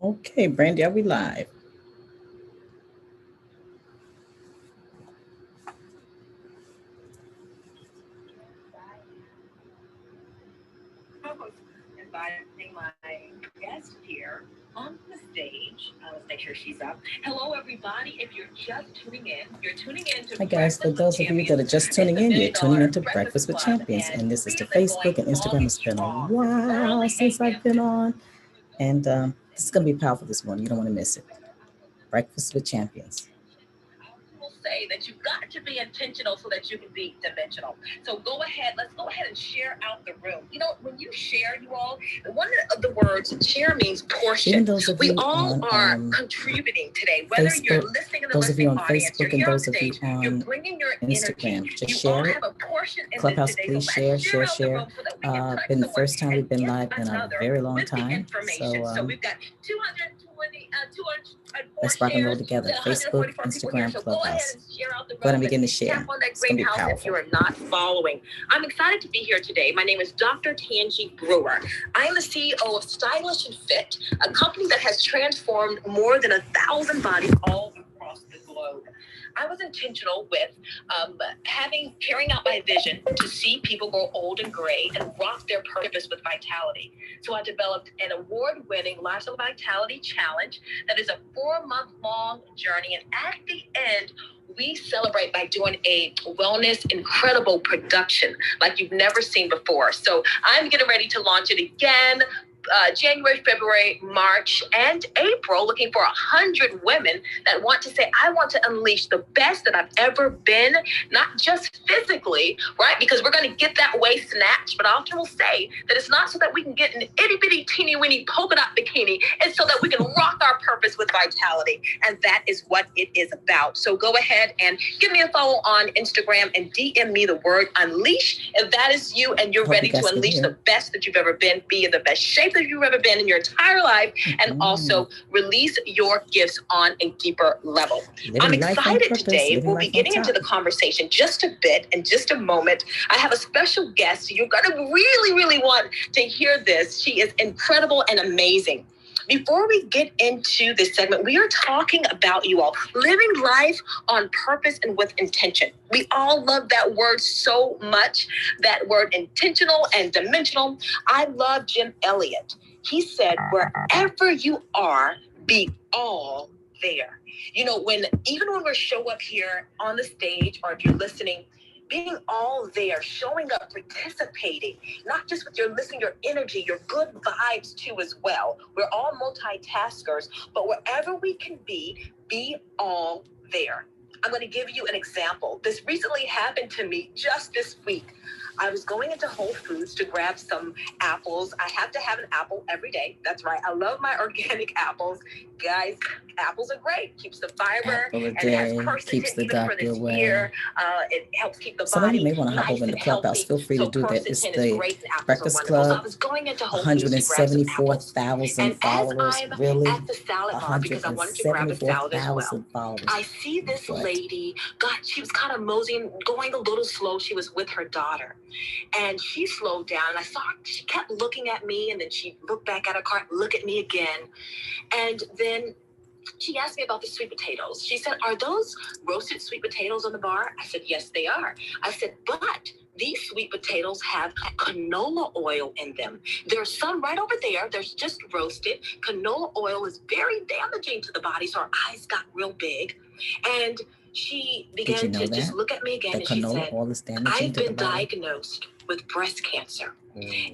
Okay, Brandy, are we live? Inviting my guest here on the stage. Let's make sure she's up. Hello, everybody. If you're just tuning in, you're tuning in to Hi, guys. For Breakfast with those of you that are Champions. just It's tuning the in, you're $1 tuning million into Breakfast Breakfast with Club, Champions. and And this is we the have been Facebook going and long Instagram. and It's been a strong since while early since I've been AM. on. And this is going to be powerful this morning. You don't want to miss it. Breakfast with Champions. Will say that you've got to be intentional so that you can be dimensional. So go ahead, let's go ahead and share out the room. You know, when you share, you all, one of the words share means portion. Even those of We you all on are contributing today, whether you're Facebook, listening in the those of you listening on audience, you're Facebook, and here on those of you stage, you're on bringing your Instagram, energy. just You share all it. have a portion in this Clubhouse, today. please So share, let's share share, out the share. room so that we can touch Been the someone first time and we've been give live in a another very long with the time. information. So we've got 220, 204 let's rock and roll shares together. to Facebook, 144 people here. Instagram, So go ahead Clubhouse. and share out the Go ahead and room begin to and share. tap on that It's going to green be house if powerful. you are not following. I'm excited to be here today. My name is Dr. Tangi Brewer. I am the CEO of Stylish and Fit, a company that has transformed more than 1,000 bodies all across the globe. I was intentional with carrying out my vision to see people grow old and gray and rock their purpose with vitality. So I developed an award-winning Lifestyle Vitality Challenge that is a 4-month-long journey. And at the end, we celebrate by doing a wellness incredible production like you've never seen before. So I'm getting ready to launch it again. January, February, March, and April, looking for 100 women that want to say, I want to unleash the best that I've ever been, not just physically, right? Because we're going to get that waist snatched, but I often will say that it's not so that we can get an itty bitty teeny weeny polka dot bikini. It's so that we can rock our purpose with vitality. And that is what it is about. So go ahead and give me a follow on Instagram and DM me the word unleash. If that is you and you're ready to unleash the best that you've ever been, be in the best shape that you've ever been in your entire life, and also release your gifts on a deeper level. I'm excited today. We'll be getting into the conversation just a bit in just a moment. I have a special guest. You're going to really, really want to hear this. She is incredible and amazing. Before we get into this segment, we are talking about you all living life on purpose and with intention. We all love that word so much, that word intentional and dimensional. I love Jim Elliott. He said, wherever you are, be all there. You know, even when we show up here on the stage, or if you're listening, being all there, showing up, participating, not just with your listening, your energy, your good vibes too as well. We're all multitaskers, but wherever we can be all there. I'm going to give you an example. This recently happened to me just this week. I was going into Whole Foods to grab some apples. I have to have an apple every day. That's right. I love my organic apples. Guys, apples are great. Keeps the fiber Apple a and day, has quercetin keeps the even for doctor this away. year. It helps keep the Some of you body may want to hop nice over in the and Clubhouse. healthy. Feel free to do that. It's Quercetin is the great and apples are Breakfast wonderful. So I Club. was going into Whole Foods to grab some apples. 174,000 And as followers. I'm Really? at the salad bar, because I wanted to grab a salad as well, 174,000 followers. I see this lady. God, she was kind of moseying, going a little slow. She was with her daughter. And she slowed down. And I saw her, she kept looking at me, and then she looked back at her cart, look at me again. And then she asked me about the sweet potatoes. She said, are those roasted sweet potatoes on the bar? I said, yes, they are. I said, but these sweet potatoes have canola oil in them. There's some right over there. There's just roasted. Canola oil is very damaging to the body. So her eyes got real big. And she began to just look at me again. And she said, I've been diagnosed with breast cancer.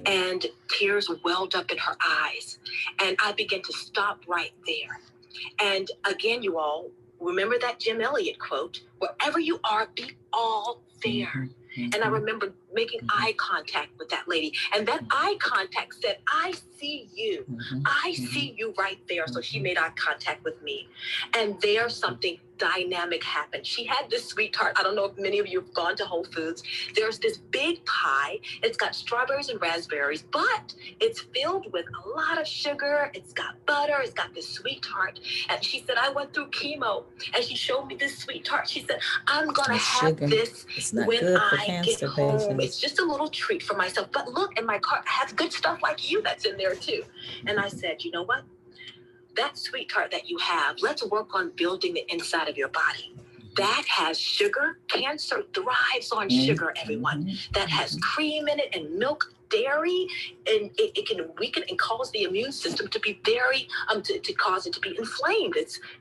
And tears welled up in her eyes. And I began to stop right there. And again, you all, remember that Jim Elliott quote, wherever you are, be all there. And I remember making eye contact with that lady. And that eye contact said, I see you. I see you right there. So she made eye contact with me. And there's something dynamic happened. She had this sweet tart. I don't know if many of you have gone to Whole Foods. There's this big pie. It's got strawberries and raspberries, but it's filled with a lot of sugar. It's got butter. It's got this sweet tart. And she said, I went through chemo. And she showed me this sweet tart. She said, I'm going to have this when I get home. It's just a little treat for myself. But look, in my cart, I have good stuff like you that's in there too. And I said, you know what? that sweetheart that you have, let's work on building the inside of your body. That has sugar. Cancer thrives on sugar, everyone. That has cream in it and milk, dairy, and it can weaken and cause the immune system to be very to cause it to be inflamed.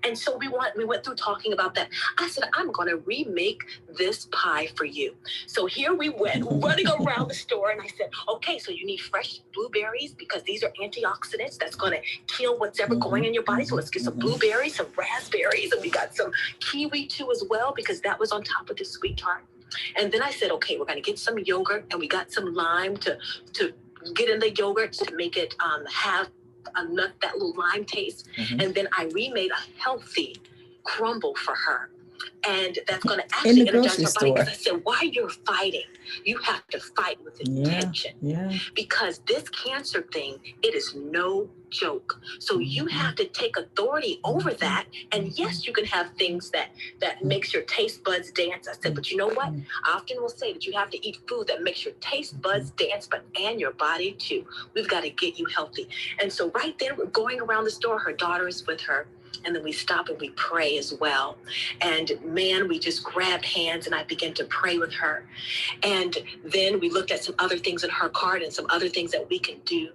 And so we went through talking about that. I said, I'm going to remake this pie for you. So here we went running around the store, and I said, okay, so you need fresh blueberries because these are antioxidants that's going to kill what's ever going in your body. So let's get some blueberries, some raspberries, and we got some kiwi too as well because that was on top of the sweetheart. And then I said, okay, we're going to get some yogurt, and we got some lime to get in the yogurt to make it have enough that little lime taste. And then I remade a healthy crumble for her. And that's going to actually energize her body. Because I said, while you're fighting, you have to fight with intention. Because this cancer thing, it is no joke. So you have to take authority over that. And yes, you can have things that makes your taste buds dance. I said, but you know what? I often will say that you have to eat food that makes your taste buds dance, and your body too. We've got to get you healthy. And so right then, we're going around the store. Her daughter is with her. And then we stop and we pray as well. And man, we just grabbed hands and I began to pray with her. And then we looked at some other things in her cart and some other things that we can do.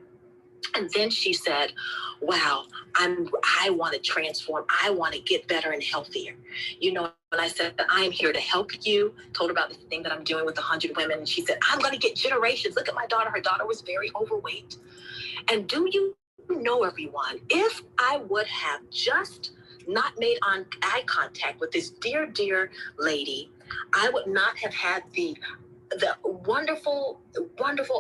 And then she said, wow, I want to transform. I want to get better and healthier. You know, when I said that I am here to help you, told her about the thing that I'm doing with 100 women. And she said, I'm going to get generations. Look at my daughter. Her daughter was very overweight. And do you know, everyone, if I would have just not made eye contact with this dear lady, I would not have had the wonderful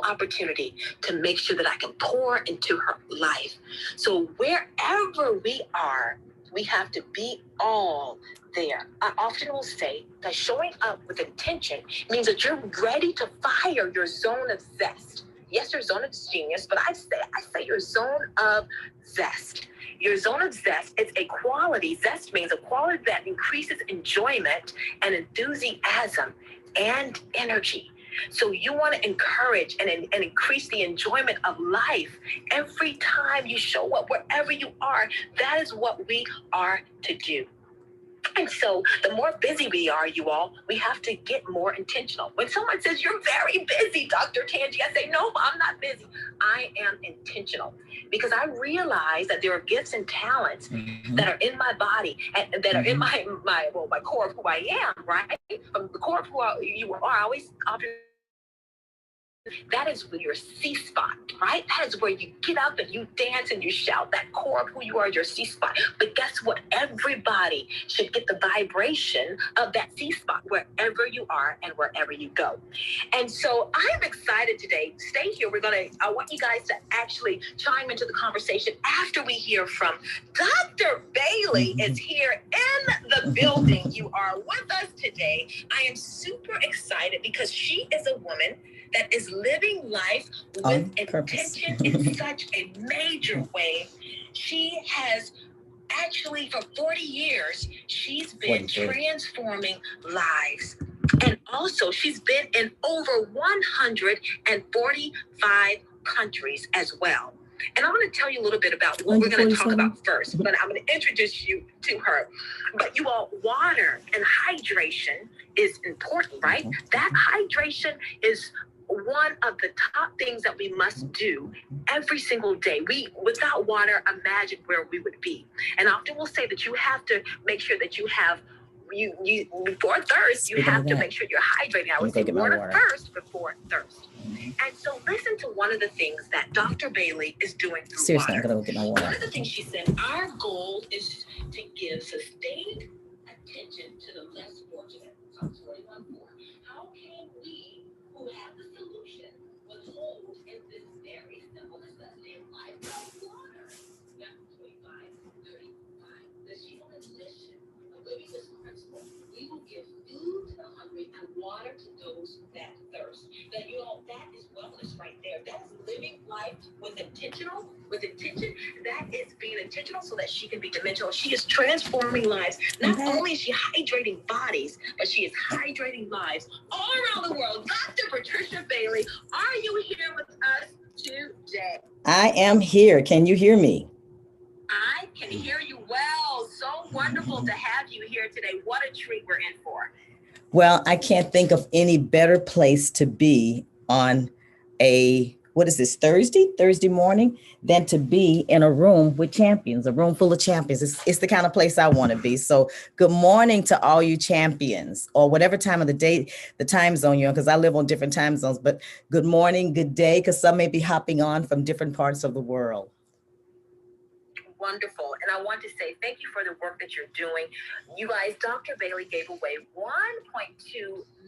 opportunity to make sure that I can pour into her life. So wherever we are, we have to be all there. I often will say that showing up with intention means that you're ready to fire your zone of zest. Yes, your zone of genius, but I say your zone of zest. Your zone of zest is a quality. Zest means a quality that increases enjoyment and enthusiasm and energy. So you want to encourage and increase the enjoyment of life every time you show up, wherever you are. That is what we are to do. And so the more busy we are, you all, we have to get more intentional. When someone says, you're very busy, Dr. Tangi, I say, no, I'm not busy. I am intentional because I realize that there are gifts and talents that are in my body and that are in my core of who I am, right? From the core of who you are, I always often. That is where your C spot, right? That is where you get up and you dance and you shout. That core of who you are, your C spot. But guess what? Everybody should get the vibration of that C spot wherever you are and wherever you go. And so I'm excited today. Stay here. I want you guys to actually chime into the conversation after we hear from Dr. Bailey is here in the building. You are with us today. I am super excited because she is a woman that is living life with intention in such a major way. She has actually, for 40 years, she's been transforming lives. And also, she's been in over 145 countries as well. And I'm going to tell you a little bit about what we're going to talk about first. But I'm going to introduce you to her. But you all, water and hydration is important, right? That hydration is one of the top things that we must do every single day. Without water, imagine where we would be. And I often will say that you have to make sure that you have, before thirst, you have to make sure you're hydrating. I would say water first before thirst. And so listen to one of the things that Dr. Bailey is doing through water. I'm gonna go get my water. One of the things she said, our goal is to give sustained attention to the less fortunate. Psalms 41:4. How can we who have the solution withhold in this very simple necessity of life of water? Matthew 25:35. The sheep on this mission of living this principle, we will give food to the hungry and water to those that thirst. That that is wellness right there. That is living life with intention. That is being intentional so that she can be dimensional. She is transforming lives. Not only is she hydrating bodies, but she is hydrating lives all around the world. Dr. Patricia Bailey, are you here with us today? I am here. Can you hear me? I can hear you well. So wonderful to have you here today. What a treat we're in for. Well, I can't think of any better place to be on what is this, Thursday morning, than to be in a room with champions, a room full of champions. It's the kind of place I want to be. So good morning to all you champions, or whatever time of the day, the time zone you're on, because I live on different time zones, but good morning, good day, because some may be hopping on from different parts of the world. Wonderful. And I want to say thank you for the work that you're doing. You guys, Dr. Bailey gave away $1.2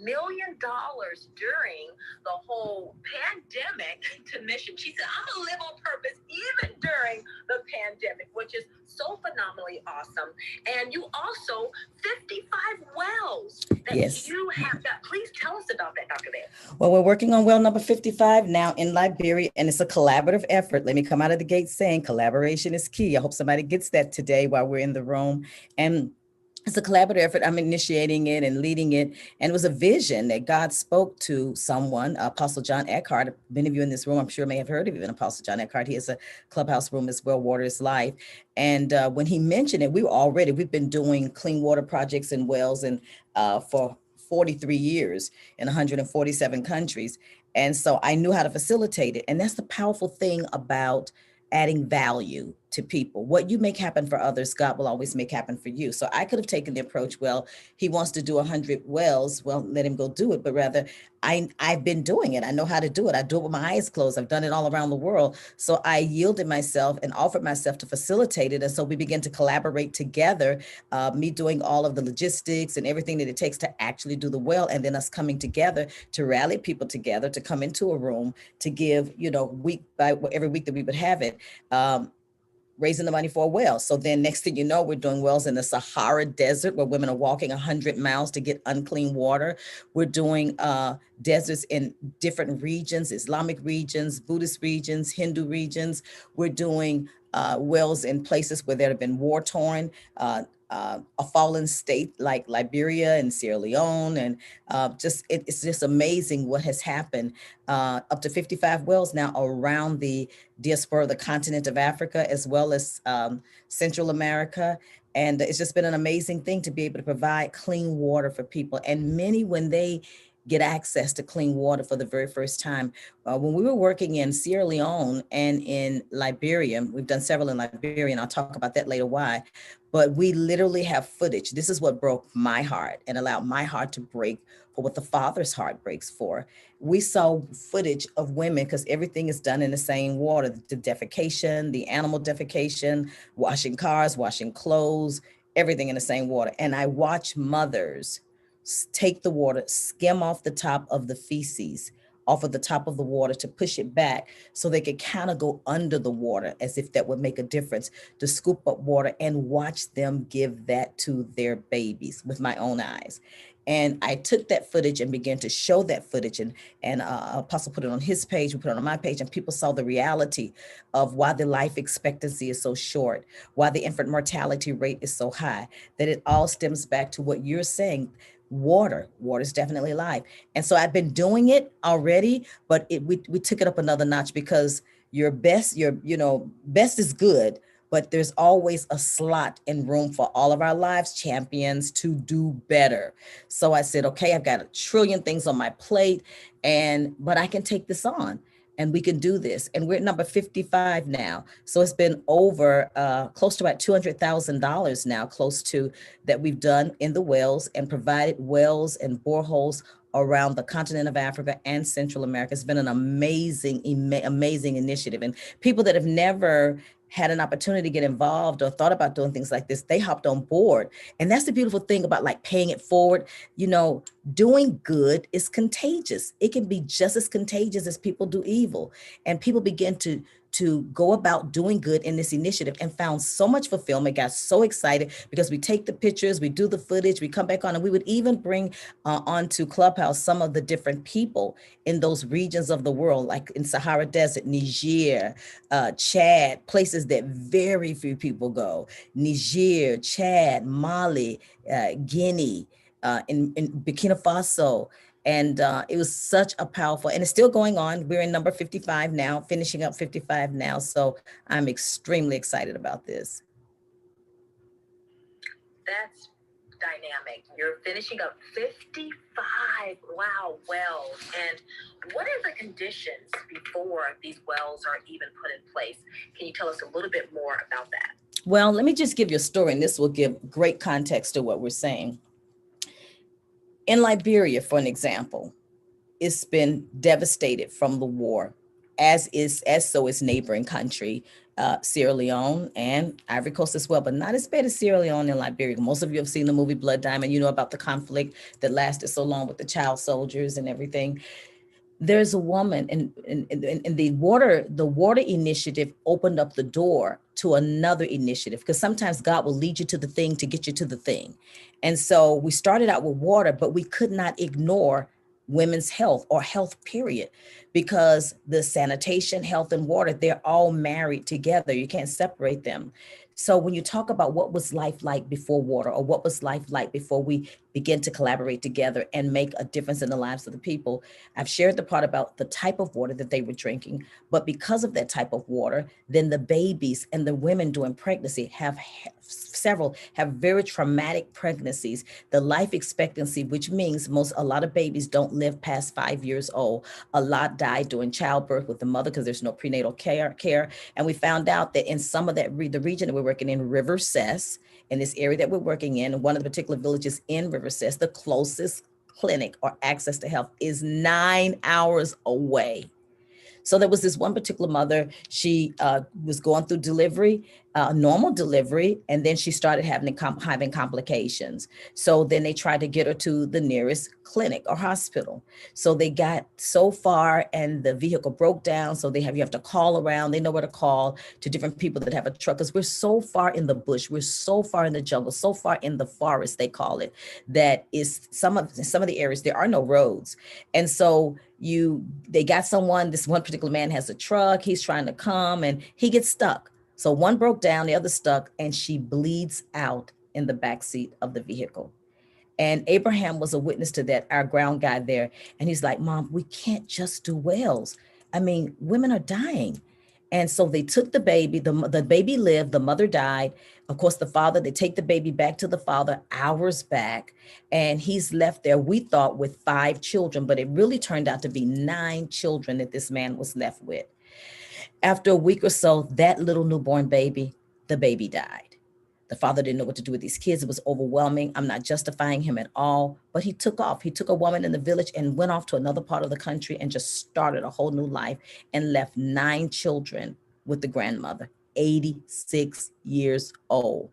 million during the whole pandemic to mission. She said, I'm going to live on purpose even during the pandemic, which is so phenomenally awesome. And you also 55 wells that Yes. you have got. Please tell us about that, Dr. Bailey. Well, we're working on well number 55 now in Liberia, and it's a collaborative effort. Let me come out of the gate saying collaboration is key. I hope somebody gets that today while we're in the room. And it's a collaborative effort. I'm initiating it and leading it. And it was a vision that God spoke to someone, Apostle John Eckhart. Many of you in this room, I'm sure, may have heard of even Apostle John Eckhart. He has a clubhouse room as well, Water is Life. And when he mentioned it, we've been doing clean water projects in wells and for 43 years in 147 countries. And so I knew how to facilitate it. And that's the powerful thing about adding value to people. What you make happen for others, God will always make happen for you. So I could have taken the approach, well, he wants to do 100 wells, well, let him go do it. But rather, I've been doing it. I know how to do it. I do it with my eyes closed. I've done it all around the world. So I yielded myself and offered myself to facilitate it. And so we began to collaborate together, me doing all of the logistics and everything that it takes to actually do the well, and then us coming together to rally people together to come into a room to give, every week that we would have it, raising the money for a well. So then next thing you know, we're doing wells in the Sahara Desert where women are walking 100 miles to get unclean water. We're doing deserts in different regions, Islamic regions, Buddhist regions, Hindu regions. We're doing wells in places where there have been war-torn, a fallen state like Liberia and Sierra Leone. And it's just amazing what has happened. Up to 55 wells now around the diaspora, the continent of Africa, as well as Central America. And it's just been an amazing thing to be able to provide clean water for people. And many, when they get access to clean water for the very first time. When we were working in Sierra Leone and in Liberia, we've done several in Liberia, and I'll talk about that later why, but we literally have footage. This is what broke my heart and allowed my heart to break for what the Father's heart breaks for. We saw footage of women, because everything is done in the same water, the defecation, the animal defecation, washing cars, washing clothes, everything in the same water. And I watch mothers take the water, skim off the top of the feces, off of the top of the water to push it back so they could kind of go under the water as if that would make a difference, to scoop up water and watch them give that to their babies with my own eyes. And I took that footage and began to show that footage, and Apostle put it on his page, we put it on my page, and people saw the reality of why the life expectancy is so short, why the infant mortality rate is so high, that it all stems back to what you're saying. Water is definitely life. And so I've been doing it already, but we took it up another notch, because your best is good, but there's always a slot and room for all of our lives champions to do better. So I said, okay, I've got a trillion things on my plate, but I can take this on. And we can do this. And we're at number 55 now. So it's been over close to about $200,000 now, close to, that we've done in the wells and provided wells and boreholes around the continent of Africa and Central America. It's been an amazing initiative. And people that have never had an opportunity to get involved or thought about doing things like this, they hopped on board. And that's the beautiful thing about like paying it forward. Doing good is contagious. It can be just as contagious as people do evil. And people begin to go about doing good in this initiative, and found so much fulfillment, got so excited, because we take the pictures, we do the footage, we come back on, and we would even bring onto Clubhouse some of the different people in those regions of the world, like in Sahara Desert, Niger, Chad, places that very few people go, Niger, Chad, Mali, Guinea, in Burkina Faso, And it was such a powerful, and it's still going on. We're in number 55 now, finishing up 55 now. So I'm extremely excited about this. That's dynamic. You're finishing up 55. Wow, wells. And what are the conditions before these wells are even put in place? Can you tell us a little bit more about that? Well, let me just give you a story, and this will give great context to what we're saying. In Liberia, for an example, it's been devastated from the war, as so is neighboring country, Sierra Leone and Ivory Coast as well, but not as bad as Sierra Leone and Liberia. Most of you have seen the movie Blood Diamond. You know about the conflict that lasted so long with the child soldiers and everything. There's a woman, and the water initiative opened up the door to another initiative, because sometimes God will lead you to the thing to get you to the thing. And so we started out with water, but we could not ignore women's health or health period, because the sanitation, health, and water, they're all married together. You can't separate them. So when you talk about what was life like before water, or what was life like before we begin to collaborate together and make a difference in the lives of the people, I've shared the part about the type of water that they were drinking, but because of that type of water, then the babies and the women during pregnancy have very traumatic pregnancies. The life expectancy, which means a lot of babies don't live past 5 years old. A lot die during childbirth with the mother because there's no prenatal care. And we found out that in some of that the region that we're working in, River Cess, in this area that we're working in, one of the particular villages in River Cess, the closest clinic or access to health is 9 hours away. So there was this one particular mother, she was going through delivery, normal delivery, and then she started having complications. So then they tried to get her to the nearest clinic or hospital. So they got so far and the vehicle broke down. So you have to call around. They know where to call to different people that have a truck, because we're so far in the bush, we're so far in the jungle, so far in the forest, they call it, that is some of the areas, there are no roads. And so they got this one particular man has a truck, he's trying to come and he gets stuck. So one broke down, the other stuck, and she bleeds out in the backseat of the vehicle. And Abraham was a witness to that, our ground guy there. And he's like, Mom, we can't just do wells. I mean, women are dying. And so they took the baby, the baby lived, the mother died. Of course, the father, they take the baby back to the father hours back, and he's left there, we thought, with 5 children, but it really turned out to be 9 children that this man was left with. After a week or so, that little newborn baby, the baby died. The father didn't know what to do with these kids. It was overwhelming. I'm not justifying him at all, but he took off. He took a woman in the village and went off to another part of the country and just started a whole new life and left 9 children with the grandmother, 86 years old.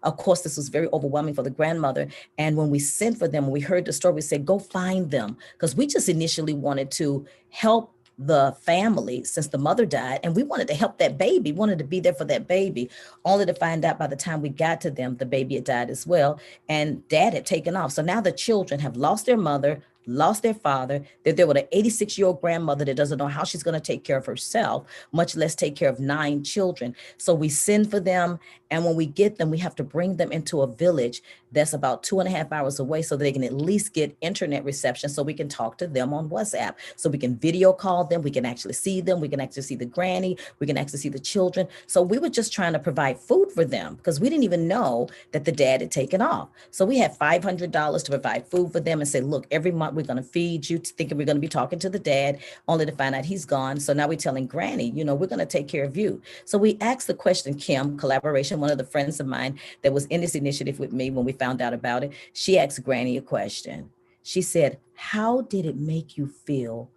Of course, this was very overwhelming for the grandmother. And when we sent for them, when we heard the story, we said, go find them. Because we just initially wanted to help the family since the mother died, and we wanted to help that baby, wanted to be there for that baby, only to find out by the time we got to them, the baby had died as well, and dad had taken off. So now the children have lost their mother, lost their father. They're there with an 86-year-old grandmother that doesn't know how she's going to take care of herself, much less take care of 9 children. So we send for them, and when we get them, we have to bring them into a village that's about 2.5 hours away, so they can at least get internet reception, so we can talk to them on WhatsApp, so we can video call them, we can actually see them, we can actually see the granny, we can actually see the children. So we were just trying to provide food for them, because we didn't even know that the dad had taken off. So we had $500 to provide food for them and say, look, every month we're going to feed you, thinking we're going to be talking to the dad, only to find out he's gone. So now we're telling granny, we're going to take care of you. So we asked the question, Kim, collaboration, one of the friends of mine that was in this initiative with me when we found out about it, she asked granny a question. She said, how did it make you feel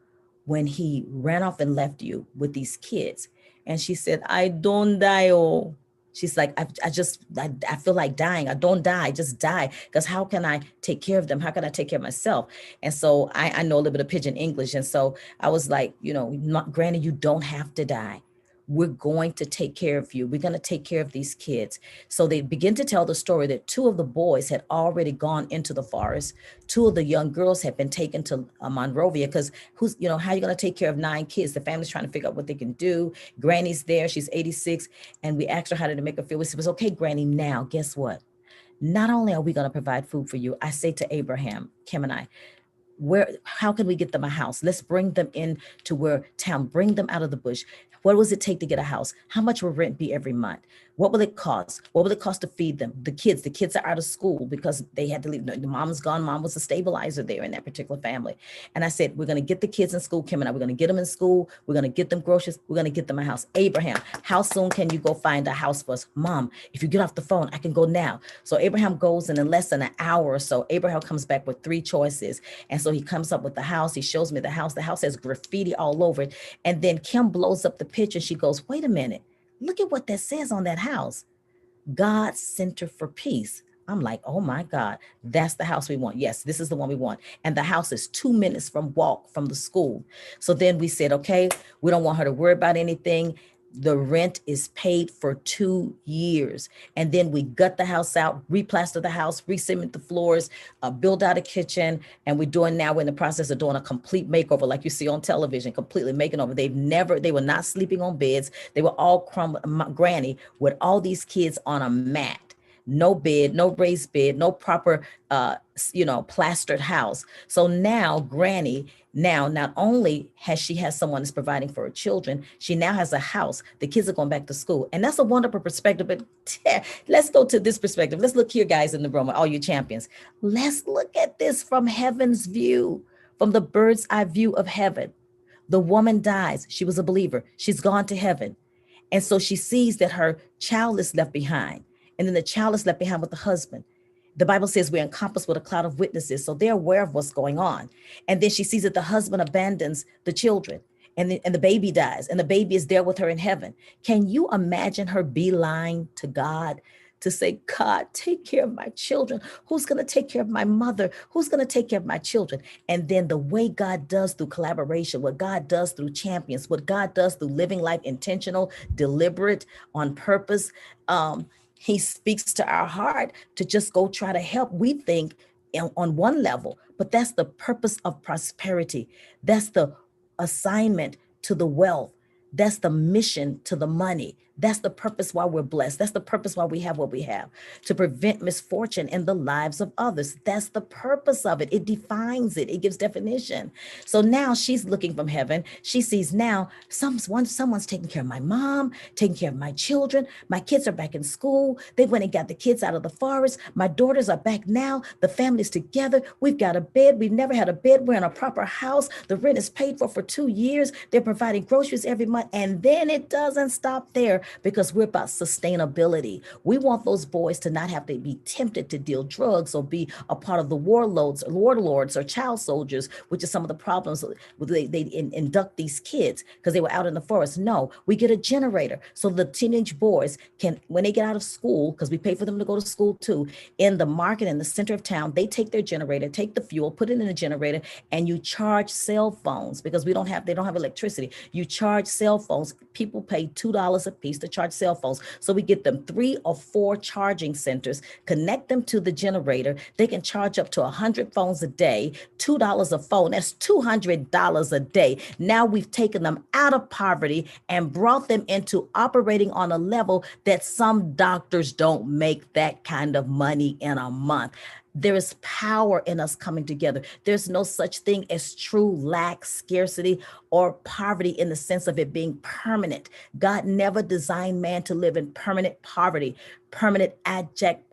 when he ran off and left you with these kids? And she said, I don't die. Oh, she's like, I feel like dying. I don't die, I just die. Because how can I take care of them? How can I take care of myself? And so I know a little bit of pidgin English. And so I was like, granny, you don't have to die. We're going to take care of you. We're going to take care of these kids. So they begin to tell the story that 2 of the boys had already gone into the forest. 2 of the young girls had been taken to Monrovia, because how are you going to take care of 9 kids? The family's trying to figure out what they can do. Granny's there. She's 86. And we asked her how did it make her feel. We said, okay, Granny, now guess what? Not only are we going to provide food for you, I say to Abraham, Kim and I, how can we get them a house? Let's bring them in to where town, bring them out of the bush. What does it take to get a house? How much will rent be every month? What will it cost? What will it cost to feed them? The kids are out of school because they had to leave. The mom's gone. Mom was a stabilizer there in that particular family. And I said, we're going to get the kids in school, Kim and I, we're going to get them in school. We're going to get them groceries. We're going to get them a house. Abraham, how soon can you go find a house for us? Mom, if you get off the phone, I can go now. So Abraham goes, and in less than an hour or so, Abraham comes back with 3 choices. And so he comes up with the house. He shows me the house. The house has graffiti all over it. And then Kim blows up the picture. She goes, wait a minute. Look at what that says on that house. God Center for Peace. I'm like, oh my God, that's the house we want. Yes, this is the one we want. And the house is 2 minutes from the school. So then we said, okay, we don't want her to worry about anything. The rent is paid for 2 years. And then we gut the house out, replaster the house, re-cement the floors, build out a kitchen. And we're in the process of doing a complete makeover, like you see on television, completely making over. They were not sleeping on beds. They were all granny with all these kids on a mat. No bed, no raised bed, no proper, plastered house. So now Granny, not only has someone that's providing for her children, she now has a house. The kids are going back to school. And that's a wonderful perspective. But let's go to this perspective. Let's look here, guys, in the room, all you champions. Let's look at this from heaven's view, from the bird's eye view of heaven. The woman dies. She was a believer. She's gone to heaven. And so she sees that her child is left behind. And then the child is left behind with the husband. The Bible says we're encompassed with a cloud of witnesses. So they're aware of what's going on. And then she sees that the husband abandons the children and the baby dies and the baby is there with her in heaven. Can you imagine her beeline to God to say, God, take care of my children. Who's going to take care of my mother? Who's going to take care of my children? And then the way God does through collaboration, what God does through champions, what God does through living life intentional, deliberate, on purpose, he speaks to our heart to just go try to help. We think on one level, but that's the purpose of prosperity. That's the assignment to the wealth. That's the mission to the money. That's the purpose why we're blessed. That's the purpose why we have what we have, to prevent misfortune in the lives of others. That's the purpose of it. It defines it. It gives definition. So now she's looking from heaven. She sees now someone's taking care of my mom, taking care of my children. My kids are back in school. They went and got the kids out of the forest. My daughters are back now. The family's together. We've got a bed. We've never had a bed. We're in a proper house. The rent is paid for 2 years. They're providing groceries every month. And then it doesn't stop there, because we're about sustainability. We want those boys to not have to be tempted to deal drugs or be a part of the warlords or child soldiers, which is some of the problems. They induct these kids because they were out in the forest. No, we get a generator. So the teenage boys can, when they get out of school, because we pay for them to go to school too, in the market, in the center of town, they take their generator, take the fuel, put it in a generator, and you charge cell phones because they don't have electricity. You charge cell phones. People pay $2 a piece to charge cell phones. So we get them 3 or 4 charging centers, connect them to the generator. They can charge up to 100 phones a day, $2 a phone. That's $200 a day. Now we've taken them out of poverty and brought them into operating on a level that some doctors don't make that kind of money in a month. There is power in us coming together. There's no such thing as true lack, scarcity, or poverty in the sense of it being permanent. God never designed man to live in permanent poverty, permanent abject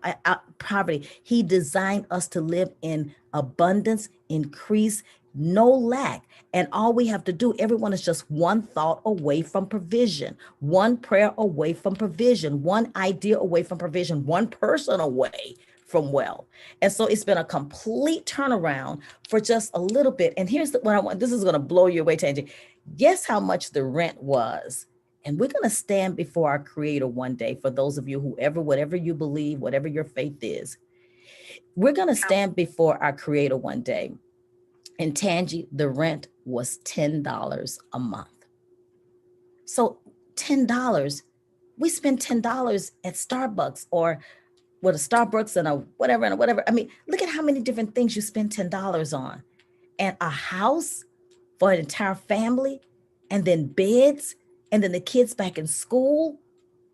poverty. He designed us to live in abundance, increase, no lack. And all we have to do, everyone is just one thought away from provision, one prayer away from provision, one idea away from provision, one person away from wealth. And so it's been a complete turnaround for just a little bit. And here's what I want. This is going to blow you away, Tangi. Guess how much the rent was? And we're going to stand before our Creator one day. For those of you, whatever you believe, whatever your faith is, we're going to stand before our Creator one day. And Tangi, the rent was $10 a month. So $10, we spend $10 at Starbucks or with a Starbucks and a whatever. I mean, look at how many different things you spend $10 on. And a house for an entire family, and then beds, and then the kids back in school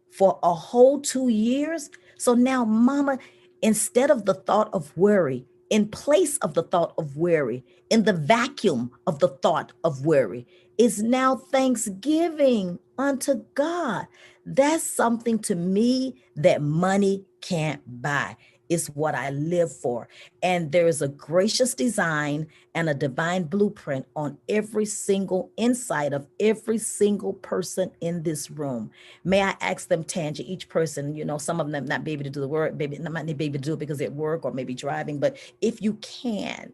for a whole 2 years. So now, mama, instead of the thought of worry, in place of the thought of worry, in the vacuum of the thought of worry, is now thanksgiving unto God. That's something to me that money can't buy. It's what I live for. And there is a gracious design and a divine blueprint on every single inside of every single person in this room. May I ask them, Tangi, each person, some of them not be able to do the work, maybe not be able to do it because they're at work or maybe driving, but if you can,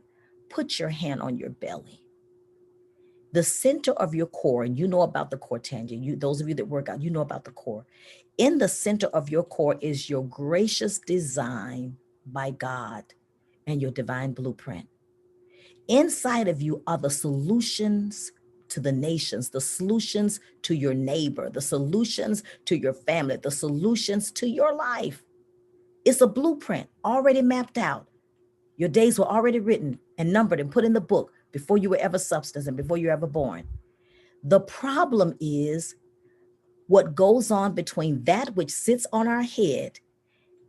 put your hand on your belly. The center of your core, and you know about the core, Tangi, those of you that work out, you know about the core. In the center of your core is your gracious design by God and your divine blueprint. Inside of you are the solutions to the nations, the solutions to your neighbor, the solutions to your family, the solutions to your life. It's a blueprint already mapped out. Your days were already written and numbered and put in the book before you were ever substance and before you were ever born. The problem is what goes on between that which sits on our head,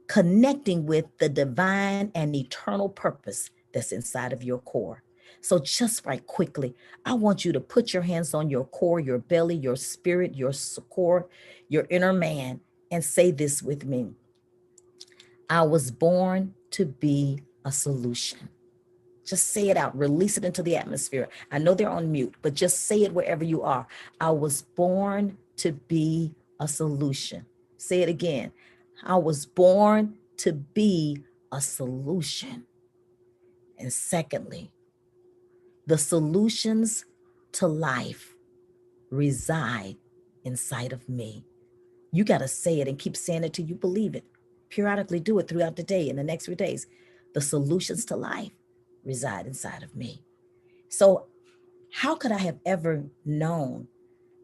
connecting with the divine and eternal purpose that's inside of your core. So just right quickly, I want you to put your hands on your core, your belly, your spirit, your core, your inner man, and say this with me. I was born to be a solution. Just say it out, release it into the atmosphere. I know they're on mute, but just say it wherever you are. I was born to be a solution. Say it again. I was born to be a solution. And secondly, the solutions to life reside inside of me. You got to say it and keep saying it till you believe it. Periodically do it throughout the day and the next few days. The solutions to life reside inside of me. So how could I have ever known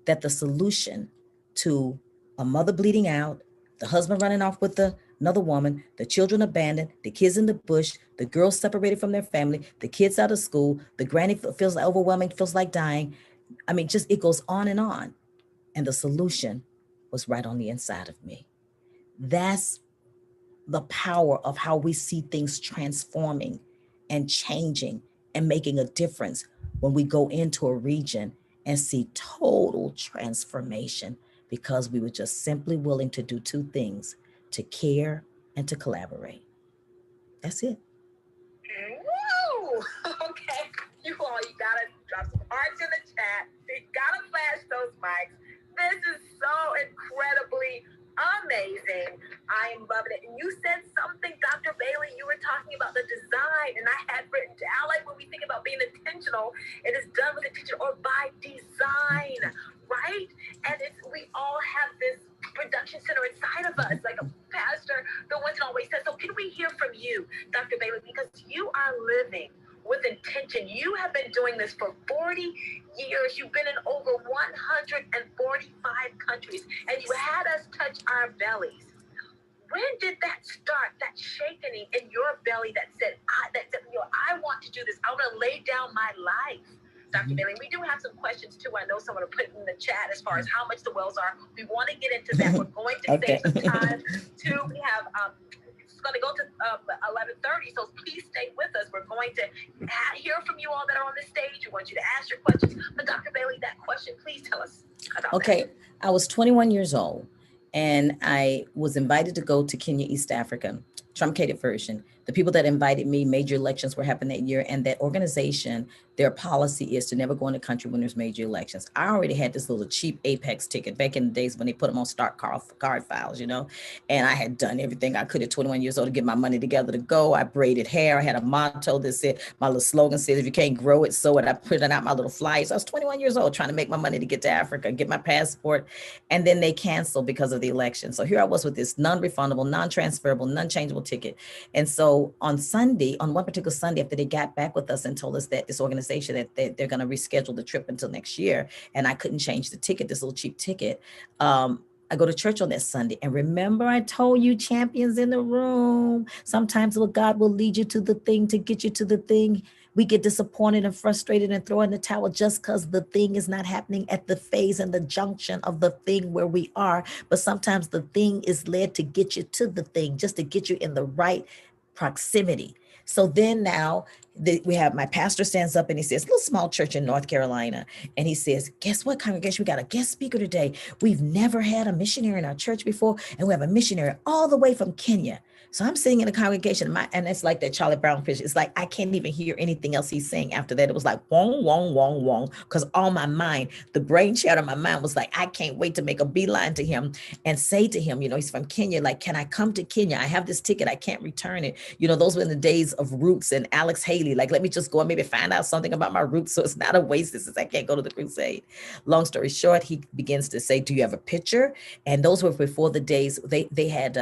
that the solution to a mother bleeding out, the husband running off with another woman, the children abandoned, the kids in the bush, the girls separated from their family, the kids out of school, the granny feels like overwhelming, feels like dying. I mean, just it goes on. And the solution was right on the inside of me. That's the power of how we see things transforming and changing and making a difference when we go into a region and see total transformation because we were just simply willing to do two things, to care and to collaborate. That's it. Woo! Okay, you gotta drop some hearts in the chat. You gotta flash those mics. This is so incredibly amazing. I am loving it. And you said something, Dr. Bailey, you were talking about the design, and I had written down, like when we think about being intentional, it is done with intention or by design, right? And we all have this production center inside of us, like a pastor, the one that always says. So can we hear from you, Dr. Bailey, because you are living with intention. You have been doing this for 40 years. You've been in over 145 countries, and you had us touch our bellies. When did that start, that shaking in your belly that said, I want to do this. I want to lay down my life? Dr. Bailey, we do have some questions too. I know someone will put in the chat as far as how much the wells are. We want to get into that. We're going to save some time too. We have it's going to go to 11:30, so please stay with us. We're going to hear from you all that are on the stage. We want you to ask your questions. But Dr. Bailey, that question, please tell us about that. I was 21 years old, and I was invited to go to Kenya, East Africa, truncated version. The people that invited me, major elections were happening that year, and that organization, their policy is to never go in the country when there's major elections. I already had this little cheap Apex ticket back in the days when they put them on stock card files, and I had done everything I could at 21 years old to get my money together to go. I braided hair. I had a motto that said, my little slogan said, if you can't grow it, sow it. I printed out my little flyers. I was 21 years old trying to make my money to get to Africa, get my passport, and then they canceled because of the election. So here I was with this non-refundable, non-transferable, non-changeable ticket. And so on Sunday, on one particular Sunday, after they got back with us and told us that this organization, that they're going to reschedule the trip until next year, and I couldn't change the ticket, this little cheap ticket, I go to church on that Sunday. And remember, I told you, champions in the room, sometimes God will lead you to the thing to get you to the thing. We get disappointed and frustrated and throw in the towel just because the thing is not happening at the phase and the junction of the thing where we are. But sometimes the thing is led to get you to the thing, just to get you in the right proximity. So then now we have my pastor stands up and he says, little small church in North Carolina. And he says, guess what, congregation? We got a guest speaker today. We've never had a missionary in our church before. And we have a missionary all the way from Kenya. So I'm sitting in the congregation, and it's like that Charlie Brown picture. It's like I can't even hear anything else he's saying after that. It was like wong, wong, wong, wong, because all my mind, the brain chatter in my mind was like, I can't wait to make a beeline to him and say to him, he's from Kenya. Like, can I come to Kenya? I have this ticket. I can't return it. Those were in the days of Roots and Alex Haley. Like, let me just go and maybe find out something about my roots. So it's not a waste. This is, I can't go to the crusade. Long story short, he begins to say, do you have a picture? And those were before the days they had,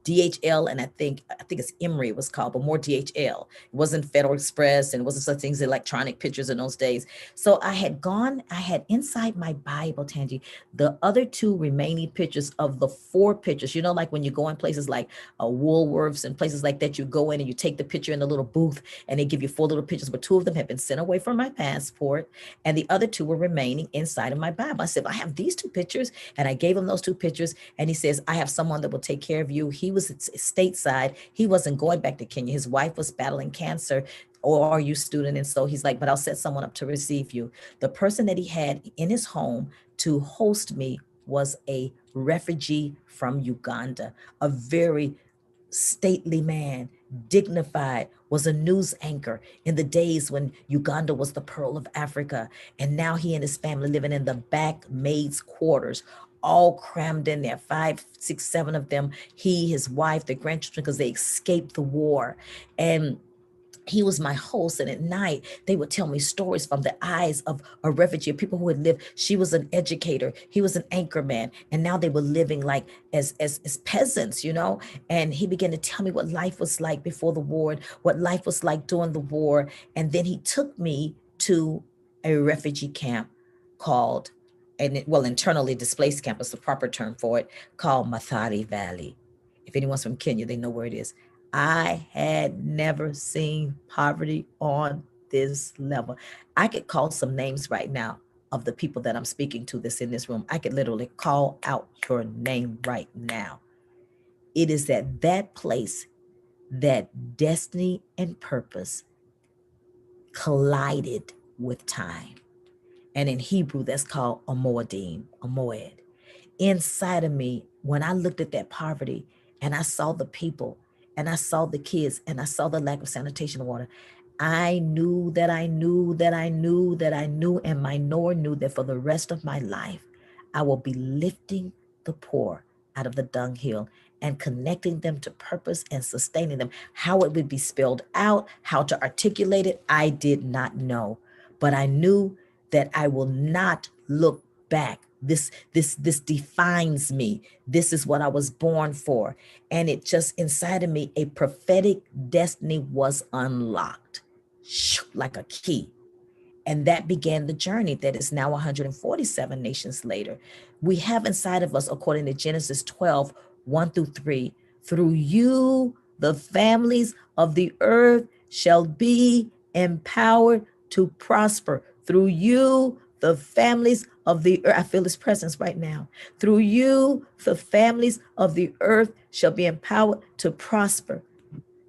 DHL, and I think it's Emory it was called, but more DHL. It wasn't Federal Express, and it wasn't such things, electronic pictures in those days. So I had inside my Bible, Tangi, the other 2 remaining pictures of the 4 pictures, like when you go in places like Woolworths and places like that, you go in and you take the picture in the little booth and they give you 4 little pictures, but 2 of them have been sent away from my passport and the other 2 were remaining inside of my Bible. I said, I have these 2 pictures, and I gave him those 2 pictures, and he says, I have someone that will take care of you. He was stateside. He wasn't going back to Kenya. His wife was battling cancer, ORU student. And so he's like, but I'll set someone up to receive you. The person that he had in his home to host me was a refugee from Uganda, a very stately man, dignified, was a news anchor in the days when Uganda was the pearl of Africa. And now he and his family living in the back maid's quarters, all crammed in there, 5, 6, 7 of them, he, his wife, their grandchildren, because they escaped the war. And he was my host. And at night, they would tell me stories from the eyes of a refugee, people who had lived. She was an educator. He was an anchor man. And now they were living like as peasants, and he began to tell me what life was like before the war, and what life was like during the war. And then he took me to a refugee camp called, internally displaced camp is the proper term for it, called Mathare Valley. If anyone's from Kenya, they know where it is. I had never seen poverty on this level. I could call some names right now of the people that I'm speaking to that's in this room. I could literally call out your name right now. It is at that place that destiny and purpose collided with time. And in Hebrew, that's called a moedim, a moed. Inside of me, when I looked at that poverty and I saw the people and I saw the kids and I saw the lack of sanitation water, I knew that I knew that I knew that I knew, and my knower knew that for the rest of my life, I will be lifting the poor out of the dunghill and connecting them to purpose and sustaining them. How it would be spelled out, how to articulate it, I did not know. But I knew that I will not look back. This defines me. This is what I was born for. And it just inside of me, a prophetic destiny was unlocked like a key. And that began the journey that is now 147 nations later. We have inside of us, according to Genesis 12, 1-3, through you, the families of the earth shall be empowered to prosper. Through you, the families of the earth, I feel his presence right now. Through you, the families of the earth shall be empowered to prosper.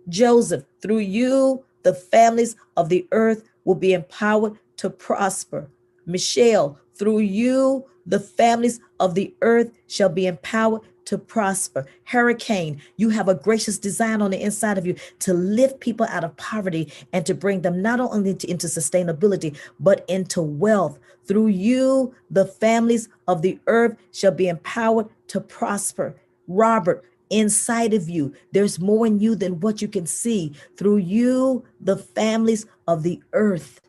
Joseph, through you, the families of the earth will be empowered to prosper. Michelle, through you, the families of the earth shall be empowered to prosper. Hurricane, you have a gracious design on the inside of you to lift people out of poverty and to bring them not only into sustainability, but into wealth. Through you, the families of the earth shall be empowered to prosper. Robert, inside of you, there's more in you than what you can see. Through you, the families of the earth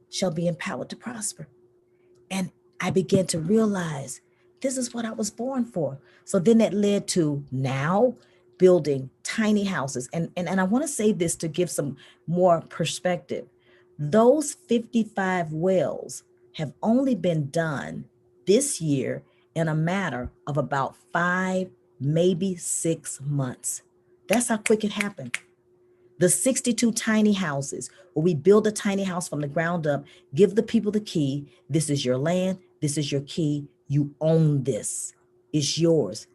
shall be empowered to prosper. And I began to realize this is what I was born for. So then that led to now building tiny houses. And I want to say this to give some more perspective. Those 55 wells have only been done this year in a matter of about 5, maybe 6 months. That's how quick it happened. The 62 tiny houses, where we build a tiny house from the ground up, give the people the key. This is your land. This is your key. You own this. It's yours.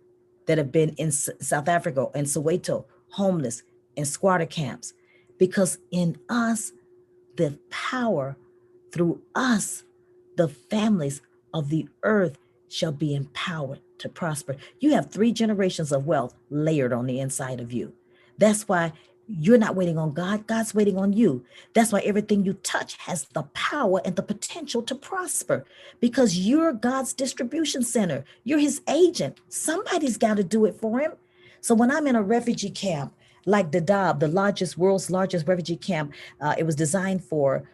That have been in South Africa and Soweto, homeless, in squatter camps. because in us, the power through us, the families of the earth shall be empowered to prosper. You have 3 generations of wealth layered on the inside of you. That's why you're not waiting on God. God's waiting on you. That's why everything you touch has the power and the potential to prosper, because you're God's distribution center. You're his agent. Somebody's got to do it for him. So when I'm in a refugee camp, like Dadaab, the world's largest refugee camp, it was designed for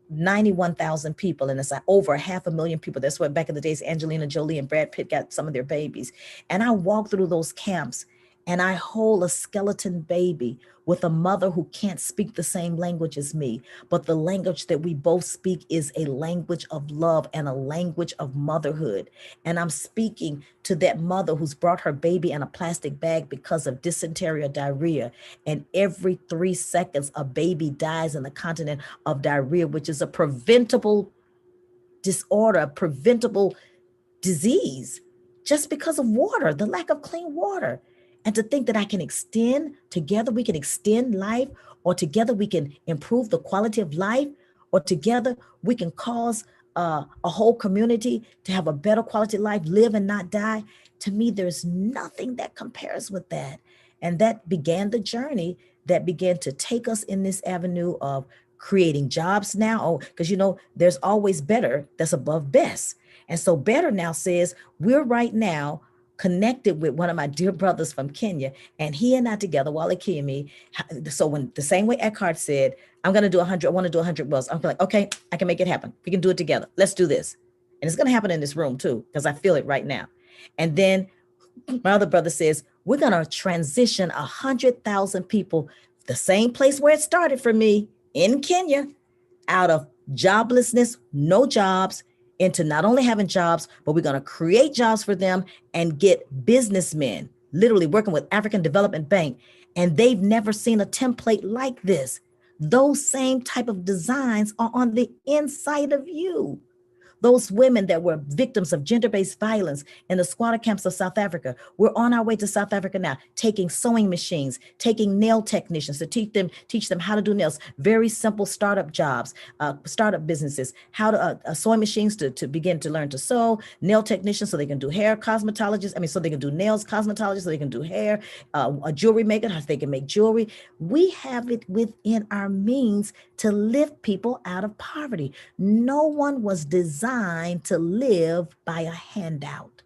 91,000 people, and it's like over 500,000 people. That's what back in the days, Angelina Jolie and Brad Pitt got some of their babies. And I walk through those camps and I hold a skeleton baby with a mother who can't speak the same language as me, but the language that we both speak is a language of love and a language of motherhood. And I'm speaking to that mother who's brought her baby in a plastic bag because of dysentery or diarrhea. And every 3 seconds, a baby dies in the continent of diarrhea, which is a preventable disorder, a preventable disease, just because of water, the lack of clean water. And to think that I can extend, together we can extend life, or together we can improve the quality of life, or together we can cause a whole community to have a better quality of life, live and not die. To me, there's nothing that compares with that. And that began the journey that began to take us in this avenue of creating jobs now. Oh, because there's always better that's above best. And so better now says we're right now connected with one of my dear brothers from Kenya, and he and I together, Wale Kiyemi. So when the same way Eckhart said, I'm going to do 100, I want to do 100 wells. I'm like, okay, I can make it happen. We can do it together. Let's do this. And it's going to happen in this room too, because I feel it right now. And then my other brother says, we're going to transition 100,000 people, the same place where it started for me in Kenya, out of joblessness, no jobs, into not only having jobs, but we're going to create jobs for them and get businessmen, literally working with African Development Bank. And they've never seen a template like this. Those same type of designs are on the inside of you. Those women that were victims of gender-based violence in the squatter camps of South Africa, we're on our way to South Africa now, taking sewing machines, taking nail technicians to teach them how to do nails, very simple startup jobs, startup businesses, how to sewing machines to begin to learn to sew, nail technicians so they can do hair, cosmetologists, so they can do nails, cosmetologists so they can do hair, a jewelry maker so they can make jewelry. We have it within our means to lift people out of poverty. No one was designed to live by a handout.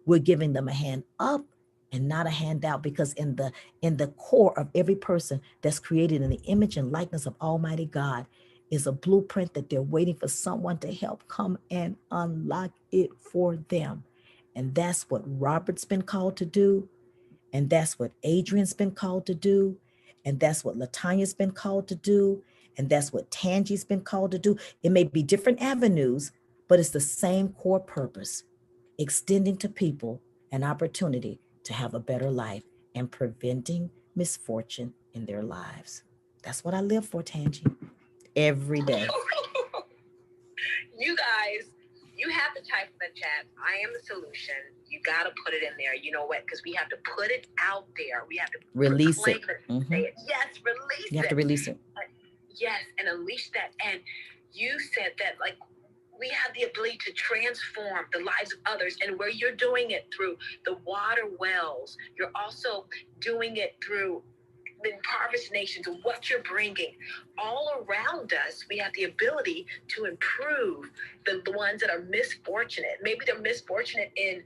We're giving them a hand up and not a handout, because in the core of every person that's created in the image and likeness of Almighty God is a blueprint that they're waiting for someone to help come and unlock it for them. And that's what Robert's been called to do. And that's what Adrian's been called to do. And that's what Latanya's been called to do. And that's what Tangi's been called to do. It may be different avenues, but it's the same core purpose, extending to people an opportunity to have a better life and preventing misfortune in their lives. That's what I live for, Tangi, every day. You guys, you have to type in the chat, I am the solution. You got to put it in there. You know what? Because we have to put it out there. We have to release it. Mm-hmm. Say it. Yes, release it. You have to release it. Yes, and unleash that. And you said that, like, we have the ability to transform the lives of others, and where you're doing it through the water wells, you're also doing it through the impoverished nations and what you're bringing all around us. We have the ability to improve the ones that are misfortunate. Maybe they're misfortunate in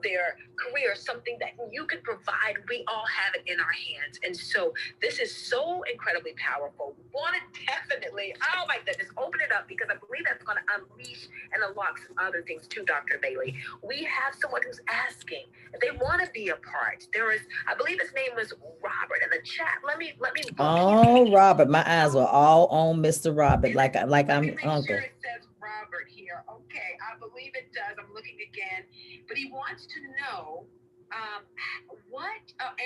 their career, something that you could provide. We all have it in our hands. And so this is so incredibly powerful. We want to definitely, oh my goodness, open it up, because I believe that's going to unleash and unlock some other things too, Dr. Bailey. We have someone who's asking if they want to be a part. There is, I believe his name was Robert in the chat. Let me. Oh, Robert, my eyes were all on Mr. Robert, like I'm uncle. Sure it says Robert here. Okay, I believe it does. I'm looking again, but he wants to know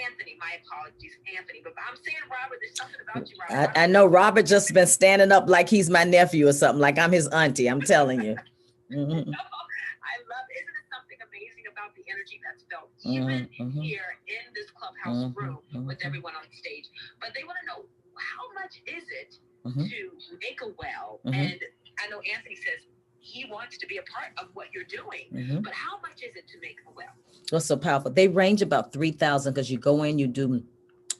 Anthony. My apologies, Anthony. But I'm saying Robert. There's something about you, Robert. I know Robert just been standing up like he's my nephew or something, like I'm his auntie. I'm telling you. Mm-hmm. I love it. Isn't it something amazing about the energy that's felt even Mhm. here in this clubhouse Mhm. room with Mhm. everyone on stage. But they want to know, how much is it Mhm. to make a well? Mhm. And I know Anthony says he wants to be a part of what you're doing, Mhm. but how much is it to make a well? What's so powerful? They range about 3,000 because you go in, you do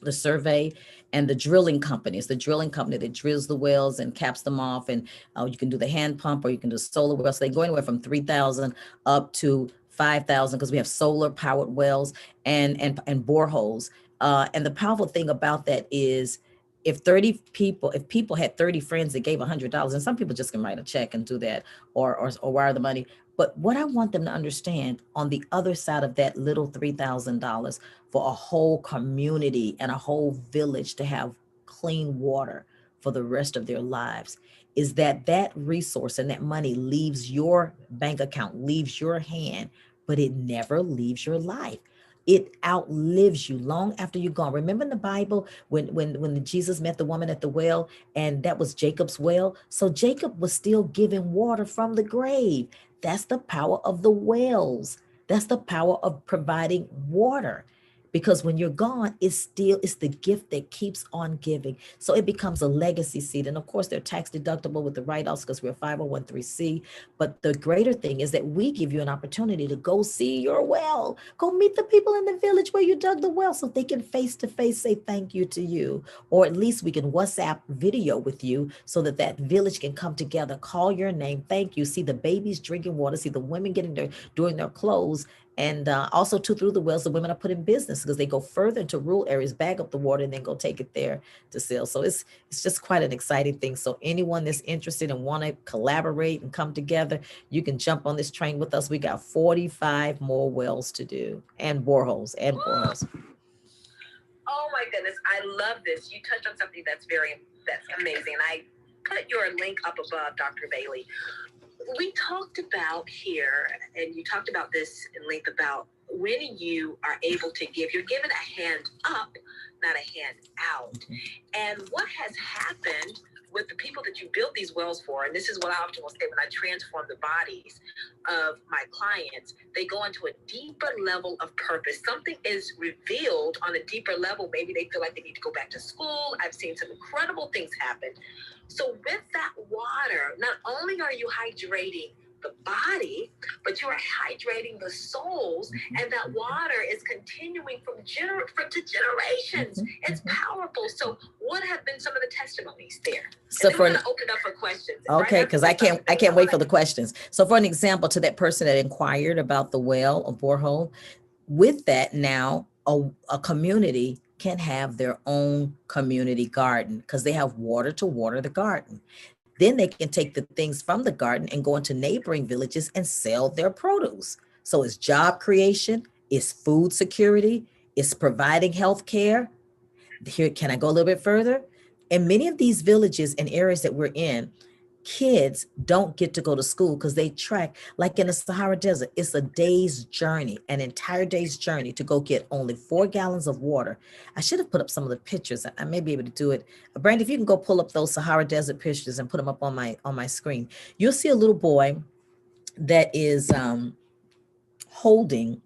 the survey, and the drilling company. It's the drilling company that drills the wells and caps them off. And you can do the hand pump or you can do solar wells. So they go anywhere from 3,000 up to 5,000 because we have solar powered wells and boreholes. And the powerful thing about that is if people had 30 friends that gave $100, and some people just can write a check and do that or wire the money. But what I want them to understand on the other side of that little $3,000 for a whole community and a whole village to have clean water for the rest of their lives is that that resource and that money leaves your bank account, leaves your hand, but it never leaves your life. It outlives you long after you're gone. Remember in the Bible when Jesus met the woman at the well, and that was Jacob's well. So Jacob was still giving water from the grave. That's the power of the wells. That's the power of providing water. Because when you're gone, it's the gift that keeps on giving. So it becomes a legacy seed. And of course, they're tax deductible with the write-offs because we're 501(c). But the greater thing is that we give you an opportunity to go see your well. Go meet the people in the village where you dug the well so they can face to face say thank you to you. Or at least we can WhatsApp video with you so that that village can come together, call your name, thank you, see the babies drinking water, see the women doing their clothes. And also too, through the wells, the women are put in business because they go further into rural areas, bag up the water, and then go take it there to sell. So it's just quite an exciting thing. So anyone that's interested and want to collaborate and come together, you can jump on this train with us. We got 45 more wells to do and boreholes. Oh my goodness, I love this. You touched on something that's amazing. I put your link up above, Dr. Bailey. We talked about here, and you talked about this in length about when you are able to give, you're given a hand up, not a hand out. And what has happened with the people that you build these wells for, and this is what I often will say when I transform the bodies of my clients, they go into a deeper level of purpose. Something is revealed on a deeper level. Maybe they feel like they need to go back to school. I've seen some incredible things happen. So with that water, not only are you hydrating the body, but you are hydrating the souls, and that water is continuing from generations. It's powerful. So what have been some of the testimonies there? So we're going to open up for questions. Okay, because I can't wait for the questions. So for an example, to that person that inquired about the well or borehole, with that now a community can have their own community garden because they have water to water the garden. Then they can take the things from the garden and go into neighboring villages and sell their produce. So it's job creation, it's food security, it's providing health care. Here, can I go a little bit further? In many of these villages and areas that we're in, kids don't get to go to school because they trek, like in the Sahara Desert, it's a day's journey, an entire day's journey to go get only 4 gallons of water. I should have put up some of the pictures. I may be able to do it. Brandy, if you can go pull up those Sahara Desert pictures and put them up on my screen, you'll see a little boy that is holding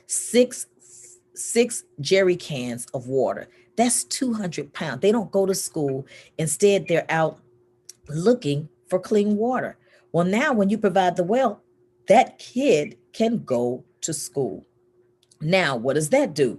six jerry cans of water. That's 200 pounds. They don't go to school. Instead, they're out looking for clean water. Well, now when you provide the well, that kid can go to school. Now, what does that do?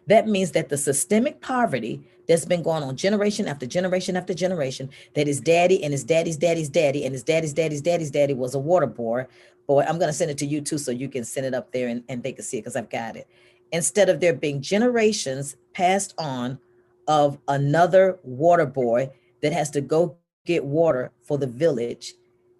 That means that the systemic poverty that's been going on generation after generation after generation, that his daddy and his daddy's daddy's daddy and his daddy's daddy's daddy's daddy was a water boy. Boy, I'm going to send it to you too so you can send it up there and they can see it because I've got it. Instead of there being generations passed on of another water boy that has to go get water for the village.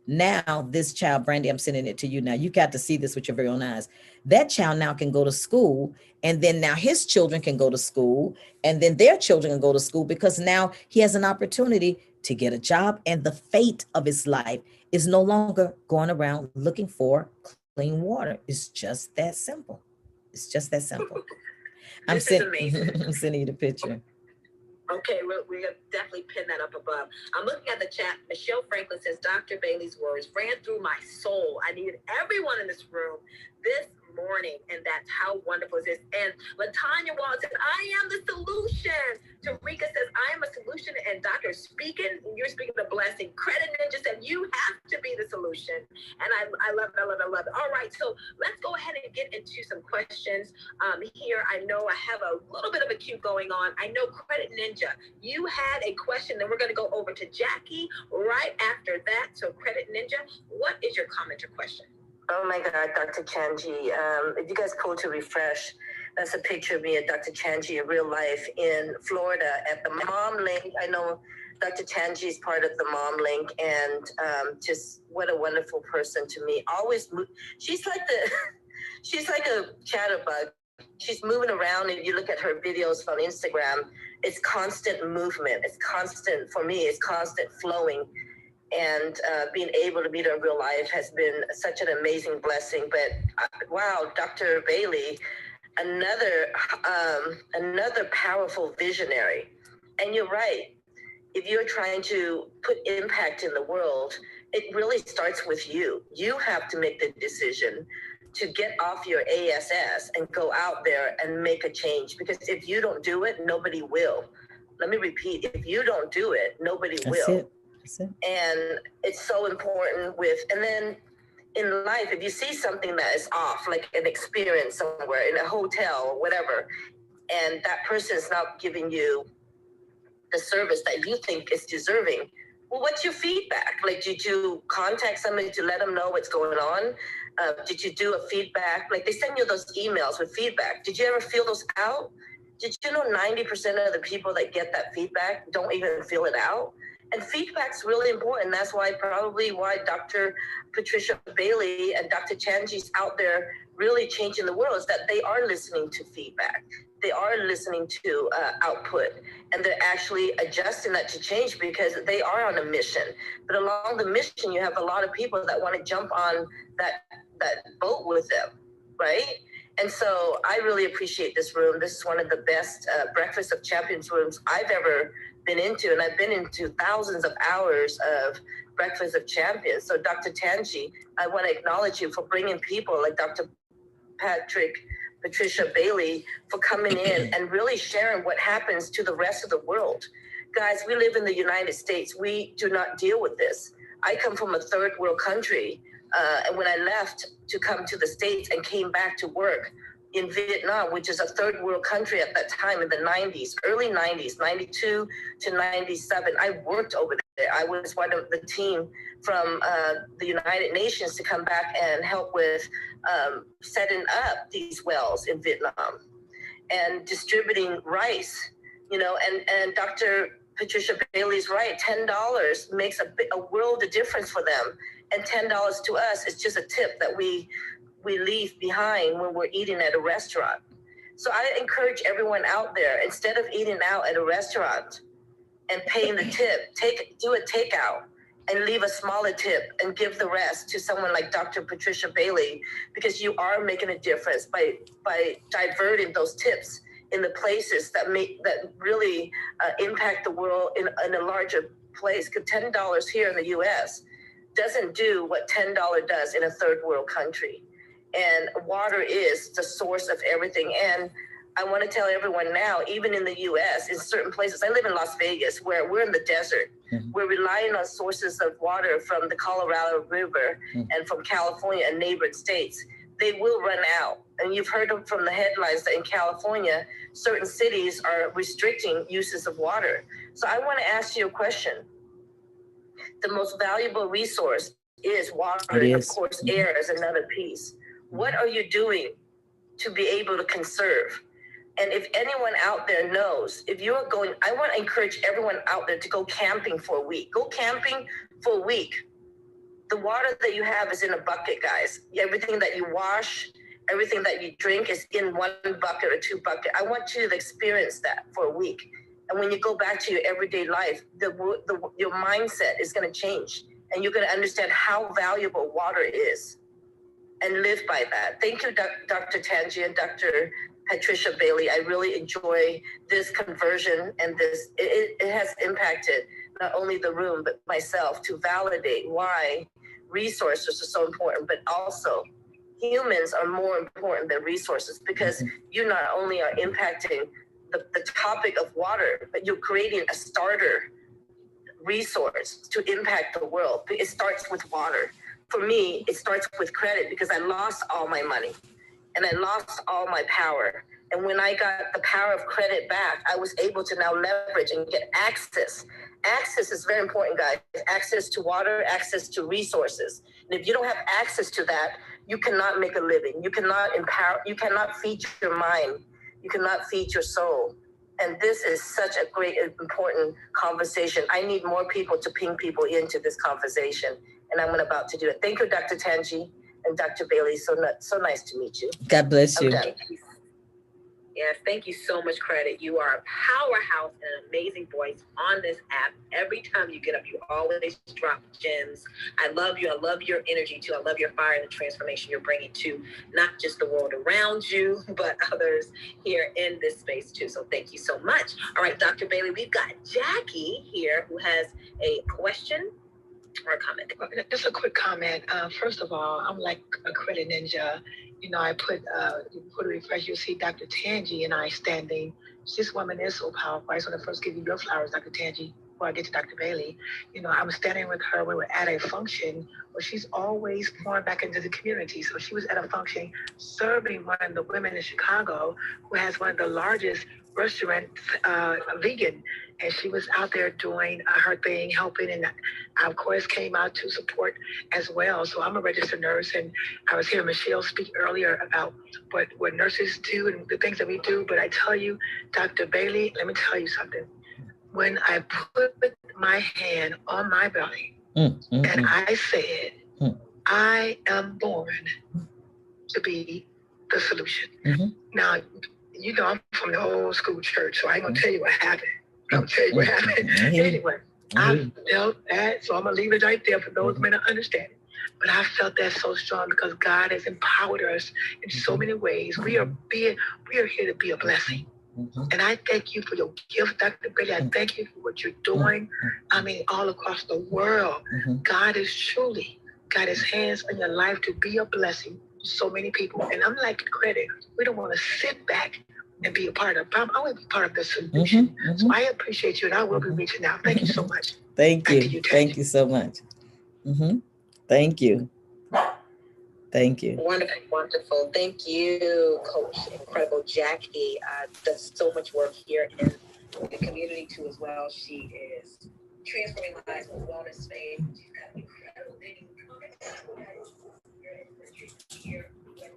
Now, this child, Brandy, I'm sending it to you now. You got to see this with your very own eyes. That child now can go to school, and then now his children can go to school, and then their children can go to school because now he has an opportunity to get a job, and the fate of his life is no longer going around looking for clean water. It's just that simple. It's just that simple. I'm sending you the picture. Okay, we're going to definitely pin that up above. I'm looking at the chat. Michelle Franklin says, Dr. Bailey's words ran through my soul. I needed everyone in this room this morning, and that's how wonderful it is. And Latanya Wallace says, I am the solution. Tarika says, I am a solution. And Dr. Speaking, you're speaking the blessing. Credit Ninja said, you have to be the solution. And I love it, I love it, I love it. All right, so let's go ahead and get into some questions here. I know I have a little bit of a queue going on. I know Credit Ninja, you had a question, then we're going to go over to Jackie right after that. So Credit Ninja, what is your comment or question? Oh my God, Dr. Chanji. If you guys pull to refresh, that's a picture of me and Dr. Chanji in real life in Florida at the Mom Link. I know Dr. Chanji is part of the Mom Link, and just what a wonderful person to me. Always, she's like she's like a chatterbug. She's moving around. If you look at her videos on Instagram, it's constant movement. It's constant, for me, it's constant flowing. And being able to meet her in real life has been such an amazing blessing. But wow, Dr. Bailey, another powerful visionary. And you're right. If you're trying to put impact in the world, it really starts with you. You have to make the decision to get off your ASS and go out there and make a change. Because if you don't do it, nobody will. Let me repeat, if you don't do it, nobody will. And it's so important and then in life, if you see something that is off, like an experience somewhere in a hotel or whatever, and that person is not giving you the service that you think is deserving, well, what's your feedback? Like, did you contact somebody to let them know what's going on? Did you do a feedback? Like, they send you those emails with feedback. Did you ever fill those out? Did you know 90% of the people that get that feedback don't even fill it out? And feedback's really important. That's why Dr. Patricia Bailey and Dr. Chanji's out there really changing the world, is that they are listening to feedback. They are listening to output, and they're actually adjusting that to change because they are on a mission. But along the mission, you have a lot of people that want to jump on that boat with them, right? And so I really appreciate this room. This is one of the best Breakfast of Champions rooms I've ever been into, and I've been into thousands of hours of Breakfast of Champions. So Dr. Tanji, I want to acknowledge you for bringing people like Dr. Patricia Bailey, for coming in and really sharing what happens to the rest of the world. Guys, we live in the United States. We do not deal with this. I come from a third world country. And when I left to come to the States and came back to work in Vietnam, which is a third world country at that time in the 90s, early 90s, 92 to 97, I worked over there. I was one of the team from the United Nations to come back and help with setting up these wells in Vietnam and distributing rice, and Dr. Patricia Bailey's right, $10 makes a world of difference for them. And $10 to us is just a tip that we leave behind when we're eating at a restaurant. So I encourage everyone out there, instead of eating out at a restaurant and paying the tip, do a takeout and leave a smaller tip and give the rest to someone like Dr. Patricia Bailey, because you are making a difference by diverting those tips in the places that really impact the world in a larger place. Because $10 here in the U.S. doesn't do what $10 does in a third world country. And water is the source of everything. And I want to tell everyone now, even in the U.S., in certain places, I live in Las Vegas, where we're in the desert. Mm-hmm. We're relying on sources of water from the Colorado River and from California and neighboring states. They will run out. And you've heard from the headlines that in California, certain cities are restricting uses of water. So I want to ask you a question. The most valuable resource is water, and of course, air is another piece. What are you doing to be able to conserve? And if anyone out there knows, if you're going, I want to encourage everyone out there to go camping for a week. Go camping for a week. The water that you have is in a bucket, guys. Everything that you wash, everything that you drink is in one bucket or two buckets. I want you to experience that for a week. And when you go back to your everyday life, your mindset is going to change. And you're going to understand how valuable water is and live by that. Thank you, Dr. Tanji and Dr. Patricia Bailey. I really enjoy this conversion, and it has impacted not only the room, but myself, to validate why resources are so important, but also humans are more important than resources, because you not only are impacting the topic of water, but you're creating a starter resource to impact the world. It starts with water. For me, it starts with credit, because I lost all my money and I lost all my power. And when I got the power of credit back, I was able to now leverage and get access. Access is very important, guys. Access to water, access to resources. And if you don't have access to that, you cannot make a living. You cannot empower, you cannot feed your mind. You cannot feed your soul. And this is such a great, important conversation. I need more people to ping people into this conversation. And I'm about to do it. Thank you, Dr. Tanji and Dr. Bailey. So nice to meet you. God bless you. Yes, thank you so much, Credit. You are a powerhouse and an amazing voice on this app. Every time you get up, you always drop gems. I love you. I love your energy, too. I love your fire and the transformation you're bringing to not just the world around you, but others here in this space, too. So thank you so much. All right, Dr. Bailey, we've got Jackie here who has a question or a comment. Just a quick comment. First of all, I'm like a credit ninja. You know, I put a refresh, you'll see Dr. Tanji and I standing. This woman is so powerful. I just want to first give you your flowers, Dr. Tanji, before I get to Dr. Bailey. You know, I'm standing with her. We were at a function where she's always pouring back into the community. So she was at a function serving one of the women in Chicago who has one of the largest restaurants, vegan. And she was out there doing her thing, helping. And I, of course, came out to support as well. So I'm a registered nurse. And I was hearing Michelle speak earlier about what nurses do and the things that we do. But I tell you, Dr. Bailey, let me tell you something. When I put my hand on my belly and I said, I am born to be the solution. Now, you know, I'm from the old school church, so I ain't going to tell you what happened. I'll tell you what happened. Anyway, I felt that, so I'm going to leave it right there for those who may not understand it. But I felt that so strong because God has empowered us in so many ways. We are here to be a blessing. And I thank you for your gift, Dr. Bailey. I thank you for what you're doing. I mean, all across the world. God has truly got his hands on your life to be a blessing to so many people. And I'm like Credit. We don't want to sit back and be a part of the problem. I want to be part of the solution. So I appreciate you, and I will be reaching out. Thank you so much. Thank you. Thank you so much. Thank you. Thank you. Wonderful, wonderful. Thank you, Coach Incredible Jackie. Does so much work here in the community too as well. She is transforming lives with wellness space. She's got an incredible thing coming here.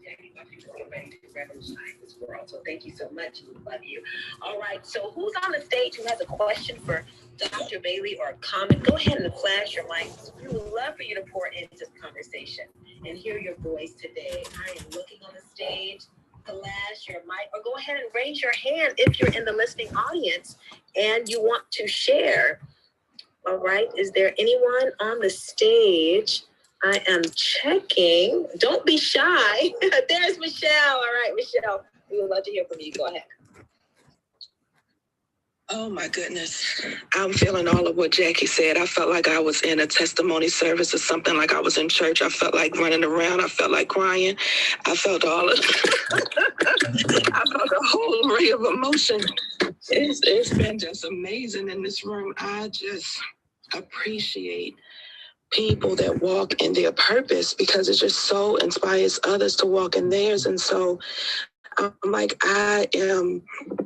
Jackie, get ready to revolutionize this world. So thank you so much. We love you. All right. So who's on the stage who has a question for Dr. Bailey or a comment? Go ahead and flash your mics. We would love for you to pour into this conversation and hear your voice today. I am looking on the stage. Flash your mic or go ahead and raise your hand if you're in the listening audience and you want to share. All right. Is there anyone on the stage? I am checking. Don't be shy. There's Michelle. All right, Michelle. We would love to hear from you. Go ahead. Oh, my goodness. I'm feeling all of what Jackie said. I felt like I was in a testimony service or something, like I was in church. I felt like running around. I felt like crying. I felt all of I felt a whole array of emotion. It's been just amazing in this room. I just appreciate people that walk in their purpose because it just so inspires others to walk in theirs. And so I'm like, I am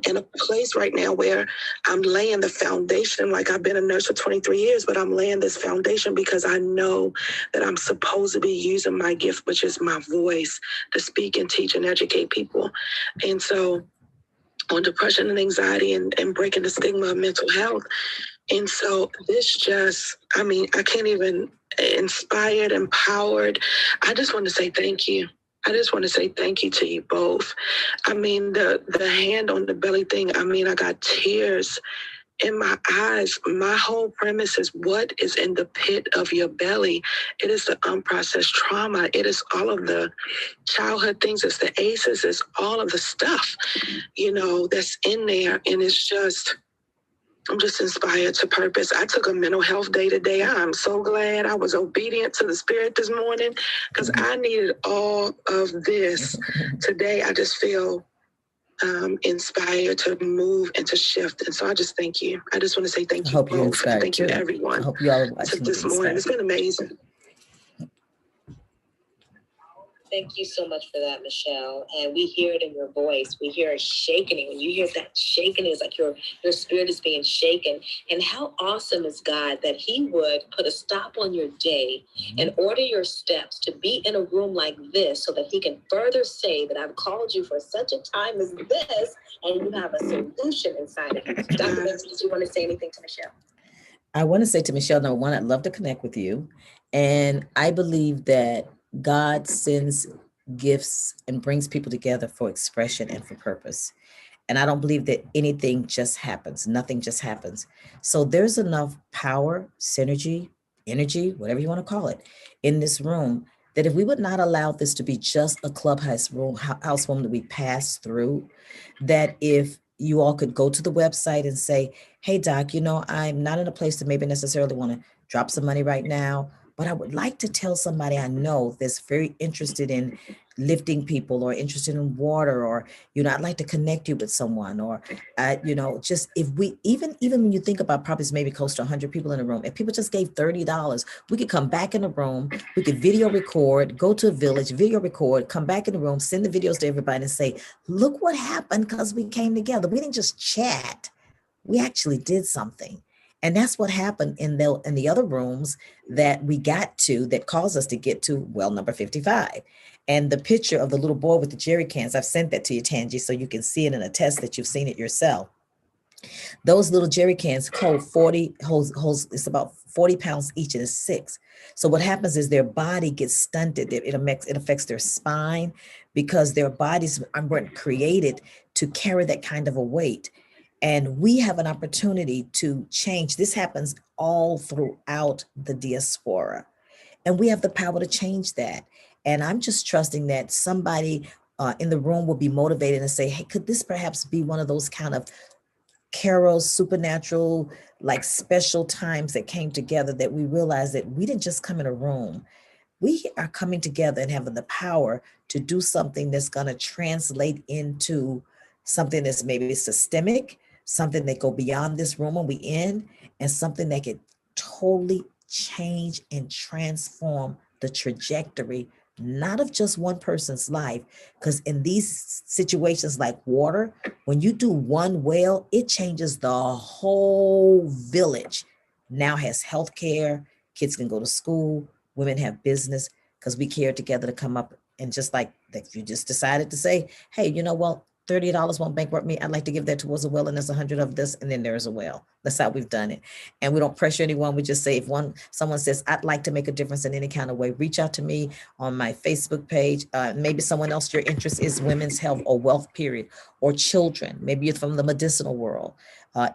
in a place right now where I'm laying the foundation. Like I've been a nurse for 23 years, but I'm laying this foundation because I know that I'm supposed to be using my gift, which is my voice, to speak and teach and educate people. And so on depression and anxiety and breaking the stigma of mental health. And so this just, I mean, I can't even inspired, empowered. I just want to say thank you. I just want to say thank you to you both. I mean, the hand on the belly thing, I mean, I got tears in my eyes, my whole premise is what is in the pit of your belly. It is the unprocessed trauma. It is all of the childhood things. It's the ACEs. It's all of the stuff, that's in there. And it's just, I'm just inspired to purpose. I took a mental health day today. I'm so glad I was obedient to the Spirit this morning because I needed all of this. Today, I just feel inspired to move and to shift. And so I just thank you. I just want to say thank you. I hope you're inspired. Thank you, everyone. I hope you all are watching this morning. It's been amazing. Thank you so much for that, Michelle. And we hear it in your voice. We hear it shaking. When you hear that shaking, it's like your spirit is being shaken. And how awesome is God that he would put a stop on your day and order your steps to be in a room like this so that he can further say that I've called you for such a time as this, and you have a solution inside of you. Dr. Lindsay, did you want to say anything to Michelle? I want to say to Michelle, number one, I'd love to connect with you. And I believe that God sends gifts and brings people together for expression and for purpose. And I don't believe that anything just happens. Nothing just happens. So there's enough power, synergy, energy, whatever you want to call it, in this room that if we would not allow this to be just a clubhouse room, house room that we pass through, that if you all could go to the website and say, hey, Doc, I'm not in a place to maybe necessarily want to drop some money right now, but I would like to tell somebody I know that's very interested in lifting people or interested in water, or, I'd like to connect you with someone, or, just if we, even when you think about probably maybe close to 100 people in the room, if people just gave $30, we could come back in the room, we could video record, go to a village, video record, come back in the room, send the videos to everybody and say, look what happened because we came together. We didn't just chat, we actually did something. And that's what happened in the other rooms that we got to that caused us to get to well number 55. And the picture of the little boy with the jerry cans, I've sent that to you, Tangi, so you can see it and attest that you've seen it yourself. Those little jerry cans hold it's about 40 pounds each, and it's 6. So what happens is their body gets stunted. It affects their spine because their bodies weren't created to carry that kind of a weight. And we have an opportunity to change. This happens all throughout the diaspora. And we have the power to change that. And I'm just trusting that somebody in the room will be motivated and say, hey, could this perhaps be one of those kind of carols, supernatural, like special times that came together, that we realized that we didn't just come in a room. We are coming together and having the power to do something that's going to translate into something that's maybe systemic, something that go beyond this room when we end, and something that could totally change and transform the trajectory, not of just one person's life. Because in these situations like water, when you do one well, it changes the whole village. Now has healthcare, kids can go to school, women have business, because we care together to come up. And just like that, you just decided to say, hey, $30 won't bankrupt me. I'd like to give that towards a well, and there's 100 of this, and then there's a well. That's how we've done it. And we don't pressure anyone. We just say, if someone says, I'd like to make a difference in any kind of way, reach out to me on my Facebook page. Maybe someone else, your interest is women's health or wealth, period, or children. Maybe you're from the medicinal world.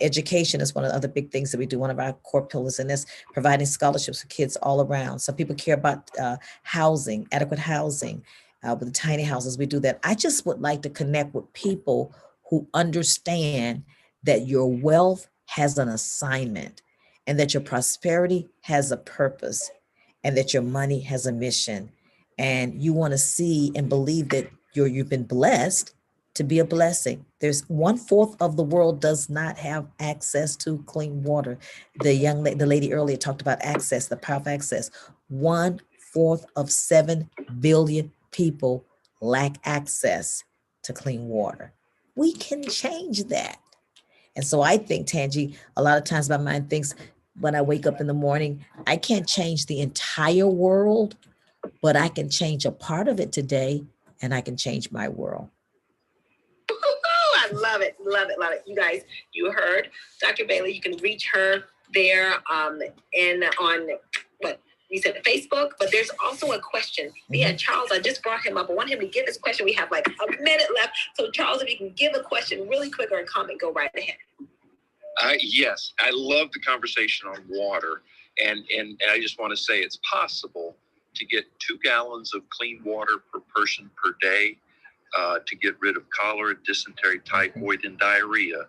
Education is one of the other big things that we do. One of our core pillars in this, providing scholarships for kids all around. Some people care about housing, adequate housing. With the tiny houses, we do that. I just would like to connect with people who understand that your wealth has an assignment, and that your prosperity has a purpose, and that your money has a mission. And you want to see and believe that you've been blessed to be a blessing. There's 1/4 of the world does not have access to clean water. The lady earlier talked about access, the power of access. 1/4 of 7 billion people lack access to clean water. We can change that. And so I think, Tangi, a lot of times my mind thinks when I wake up in the morning, I can't change the entire world, but I can change a part of it today, and I can change my world. I love it, love it, love it. You guys, you heard Dr. Bailey. You can reach her there and on what? We said Facebook, but there's also a question. We had Charles, I just brought him up. I want him to give his question. We have like a minute left. So Charles, if you can give a question really quick or a comment, go right ahead. Yes, I love the conversation on water. And I just want to say it's possible to get 2 gallons of clean water per person per day to get rid of cholera, dysentery, typhoid, and diarrhea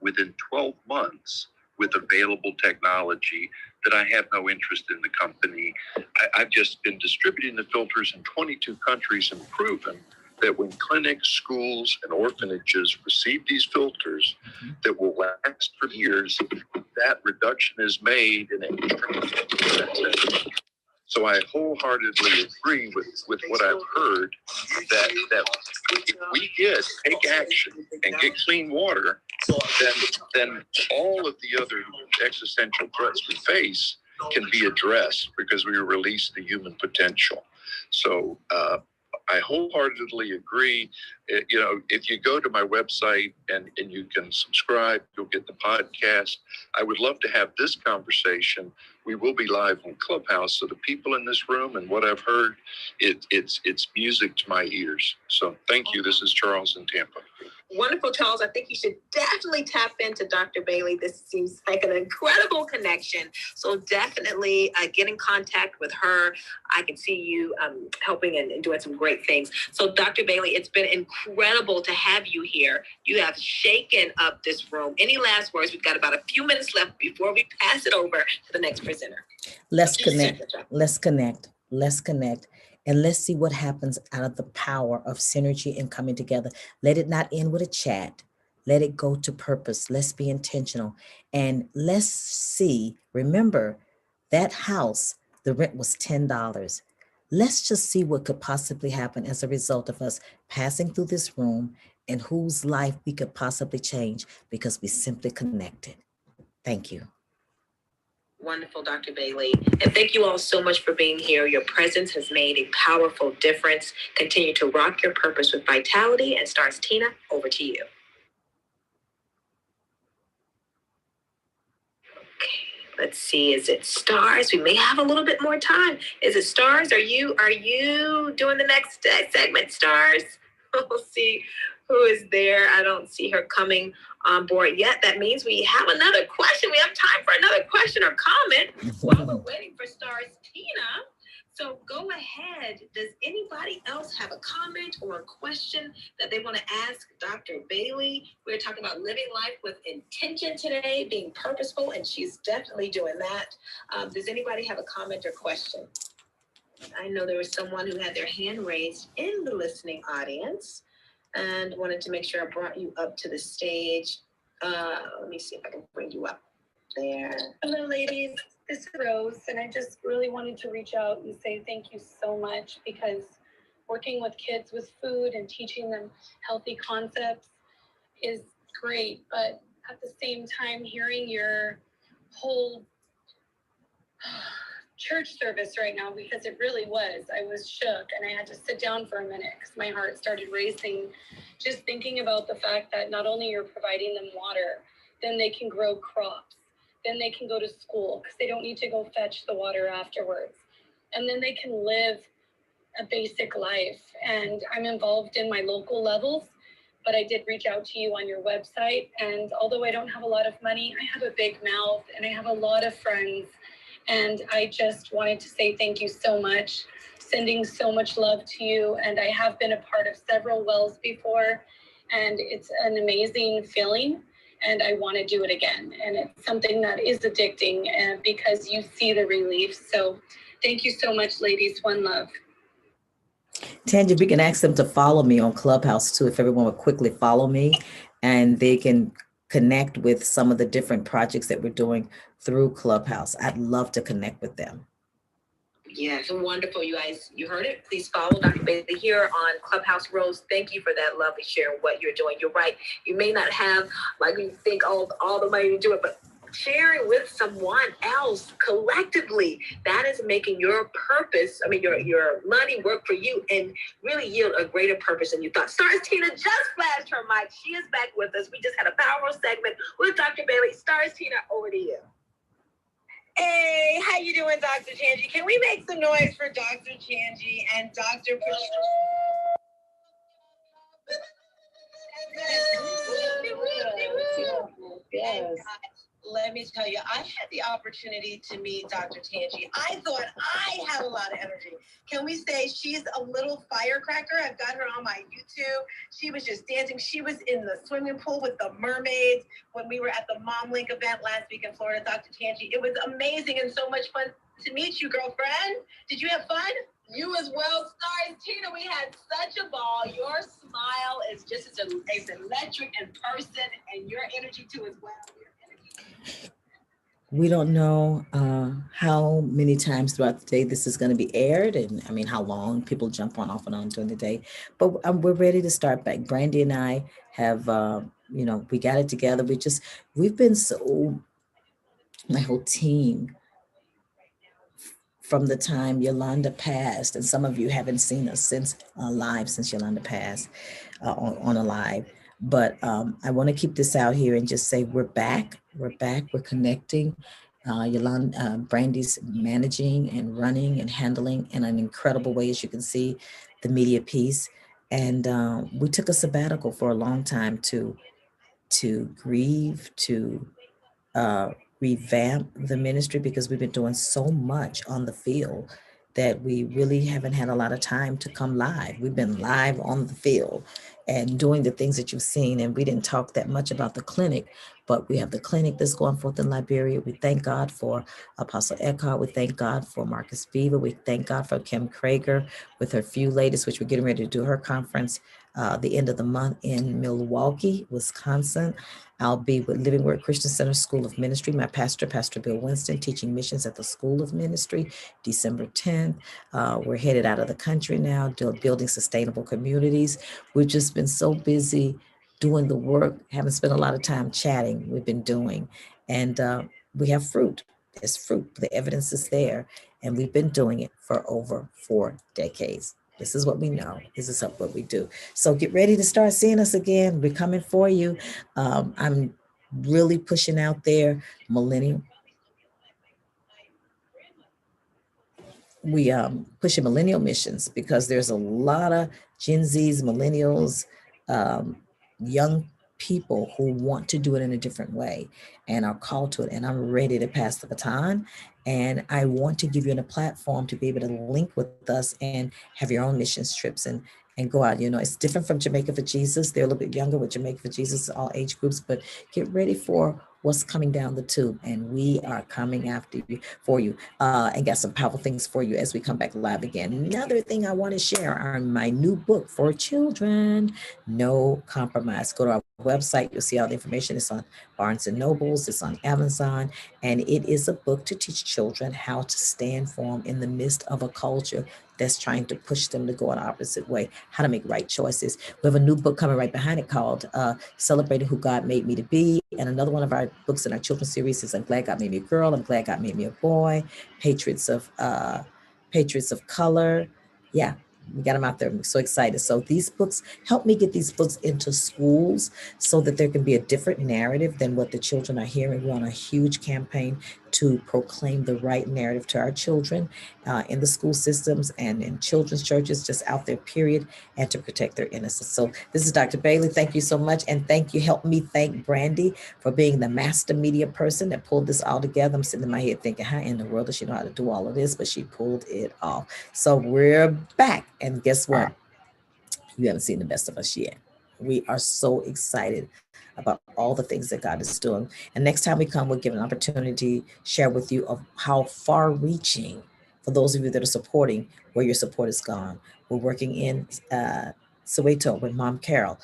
within 12 months with available technology that I have no interest in the company. I've just been distributing the filters in 22 countries and proven that when clinics, schools, and orphanages receive these filters that will last for years, that reduction is made in a So I wholeheartly agree with what I've heard, that if we take action and get clean water, then all of the other existential threats we face can be addressed because we release the human potential. So I wholeheartedly agree. If you go to my website and you can subscribe, you'll get the podcast. I would love to have this conversation. We will be live on Clubhouse. So the people in this room and what I've heard, it's music to my ears. So thank you. This is Charles in Tampa. Wonderful, Charles. I think you should definitely tap into Dr. Bailey. This seems like an incredible connection. So definitely get in contact with her. I can see you helping and doing some great things. So Dr. Bailey, it's been incredible to have you here. You have shaken up this room. Any last words? We've got about a few minutes left before we pass it over to the next presenter. Let's connect. Let's connect. Let's connect. And let's see what happens out of the power of synergy and coming together. Let it not end with a chat. Let it go to purpose. Let's be intentional. And let's see, remember, that house, the rent was $10. Let's just see what could possibly happen as a result of us passing through this room and whose life we could possibly change because we simply connected. Thank you. Wonderful, Dr. Bailey. And thank you all so much for being here. Your presence has made a powerful difference. Continue to rock your purpose with vitality. And Stars Tina, over to you. Okay, let's see. Is it Stars? We may have a little bit more time. Is it Stars? Are you doing the next segment, Stars? We'll see who is there. I don't see her coming on board yet. That means we have another question. We have time for another question or comment while we're waiting for Stars Tina. So go ahead. Does anybody else have a comment or a question that they want to ask Dr. Bailey? We're talking about living life with intention today, being purposeful, and she's definitely doing that. Does anybody have a comment or question? I know there was someone who had their hand raised in the listening audience and wanted to make sure I brought you up to the stage. Let me see if I can bring you up there. Hello, ladies. This is Rose, and I just really wanted to reach out and say thank you so much, because working with kids with food and teaching them healthy concepts is great. But at the same time, hearing your whole church service right now, because it really was, I was shook and I had to sit down for a minute because my heart started racing, just thinking about the fact that not only you're providing them water, then they can grow crops, then they can go to school because they don't need to go fetch the water afterwards, and then they can live a basic life. And I'm involved in my local levels, but I did reach out to you on your website, and although I don't have a lot of money, I have a big mouth and I have a lot of friends. And I just wanted to say thank you so much, sending so much love to you. And I have been a part of several wells before, and it's an amazing feeling. And I want to do it again. And it's something that is addicting because you see the relief. So thank you so much, ladies. One love. Tanya, we can ask them to follow me on Clubhouse too, if everyone would quickly follow me, and they can connect with some of the different projects that we're doing through Clubhouse. I'd love to connect with them. Yes, wonderful. You guys, you heard it. Please follow Dr. Bailey here on Clubhouse. Rose, thank you for that lovely share of what you're doing. You're right. You may not have, like you think, all the money to do it, but sharing with someone else collectively, that is making your purpose, your money work for you and really yield a greater purpose than you thought. Stars Tina just flashed her mic. She is back with us. We just had a powerful segment with Dr. Bailey. Stars Tina, over to you. Hey, how you doing, Dr. Chanji? Can we make some noise for Dr. Chanji and Dr. Yes. let me tell you, I had the opportunity to meet Dr. Tanji. I thought I had a lot of energy. Can we say she's a little firecracker? I've got her on my YouTube. She was just dancing. She was in the swimming pool with the mermaids when we were at the Mom Link event last week in Florida, Dr. Tanji. It was amazing and so much fun to meet you, girlfriend. Did you have fun? You as well, Stars. Tina, we had such a ball. Your smile is just as electric in person, and your energy too as well. We don't know how many times throughout the day this is going to be aired, and I mean how long people jump on off and on during the day. But we're ready to start back. Brandy and I have, we got it together. We've been so, my whole team, from the time Yolanda passed, and some of you haven't seen us since live since Yolanda passed on a live. But I want to keep this out here and just say we're back. We're back. We're connecting. Yolanda, Brandy's managing and running and handling in an incredible way, as you can see, the media piece. And we took a sabbatical for a long time to grieve, to revamp the ministry, because we've been doing so much on the field that we really haven't had a lot of time to come live. We've been live on the field and doing the things that you've seen. And we didn't talk that much about the clinic, but we have the clinic that's going forth in Liberia. We thank God for Apostle Eckhart. We thank God for Marcus Beaver. We thank God for Kim Krager with her Few Ladies, which we're getting ready to do her conference the end of the month in Milwaukee, Wisconsin. I'll be with Living Word Christian Center School of Ministry. My pastor, Pastor Bill Winston, teaching missions at the School of Ministry, December 10th. We're headed out of the country now, building sustainable communities. We've just been so busy doing the work, haven't spent a lot of time chatting. We've been doing, and we have fruit. There's fruit. The evidence is there, and we've been doing it for over 4 decades. This is what we know. This is what we do. So get ready to start seeing us again. We're coming for you. I'm really pushing out there millennial. We pushing millennial missions, because there's a lot of Gen Zs, millennials, young people who want to do it in a different way and are called to it. And I'm ready to pass the baton. And I want to give you a platform to be able to link with us and have your own missions trips and go out. It's different from Jamaica for Jesus. They're a little bit younger with Jamaica for Jesus, all age groups, but get ready for what's coming down the tube. And we are coming after you, for you, and got some powerful things for you as we come back live again. Another thing I want to share on my new book for children, No Compromise. Go to our website. You'll see all the information. It's on Barnes and Nobles. It's on Amazon. And it is a book to teach children how to stand firm in the midst of a culture that's trying to push them to go an opposite way, how to make right choices. We have a new book coming right behind it called Celebrating Who God Made Me to Be. And another one of our books in our children's series is I'm Glad God Made Me a Girl. I'm Glad God Made Me a Boy. Patriots of Color. Yeah, we got them out there. I'm so excited. So these books, help me get these books into schools so that there can be a different narrative than what the children are hearing. We're on a huge campaign to proclaim the right narrative to our children in the school systems and in children's churches, just out there, period, and to protect their innocence. So this is Dr. Bailey. Thank you so much. And thank you. Help me thank Brandy for being the master media person that pulled this all together. I'm sitting in my head thinking, how in the world does she know how to do all of this? But she pulled it off. So we're back. And guess what? You haven't seen the best of us yet. We are so excited about all the things that God is doing. And next time we come, we'll give an opportunity to share with you of how far reaching, for those of you that are supporting, where your support is gone. We're working in Soweto with Mom Carol.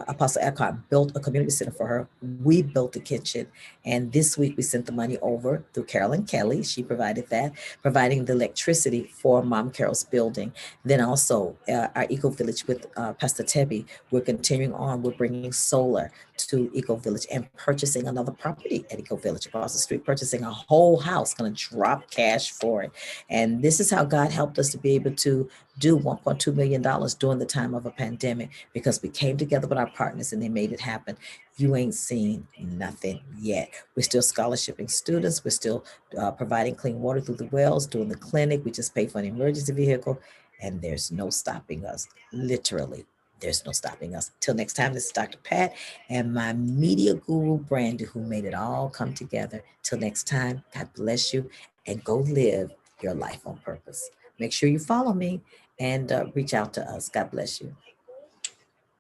Apostle Eckhart built a community center for her. We built the kitchen. And this week we sent the money over through Carolyn Kelly. She provided that, providing the electricity for Mom Carol's building. Then also our Eco Village with Pastor Tebby. We're continuing on. We're bringing solar to Eco Village and purchasing another property at Eco Village across the street, purchasing a whole house, going to drop cash for it. And this is how God helped us to be able to do $1.2 million during the time of a pandemic, because we came together with our partners and they made it happen. You ain't seen nothing yet. We're still scholarshiping students. We're still providing clean water through the wells, doing the clinic. We just paid for an emergency vehicle, and there's no stopping us, literally. there's no stopping us. Till next time, this is Dr. Pat and my media guru, Brandy, who made it all come together. Till next time, God bless you and go live your life on purpose. Make sure you follow me and reach out to us. God bless you.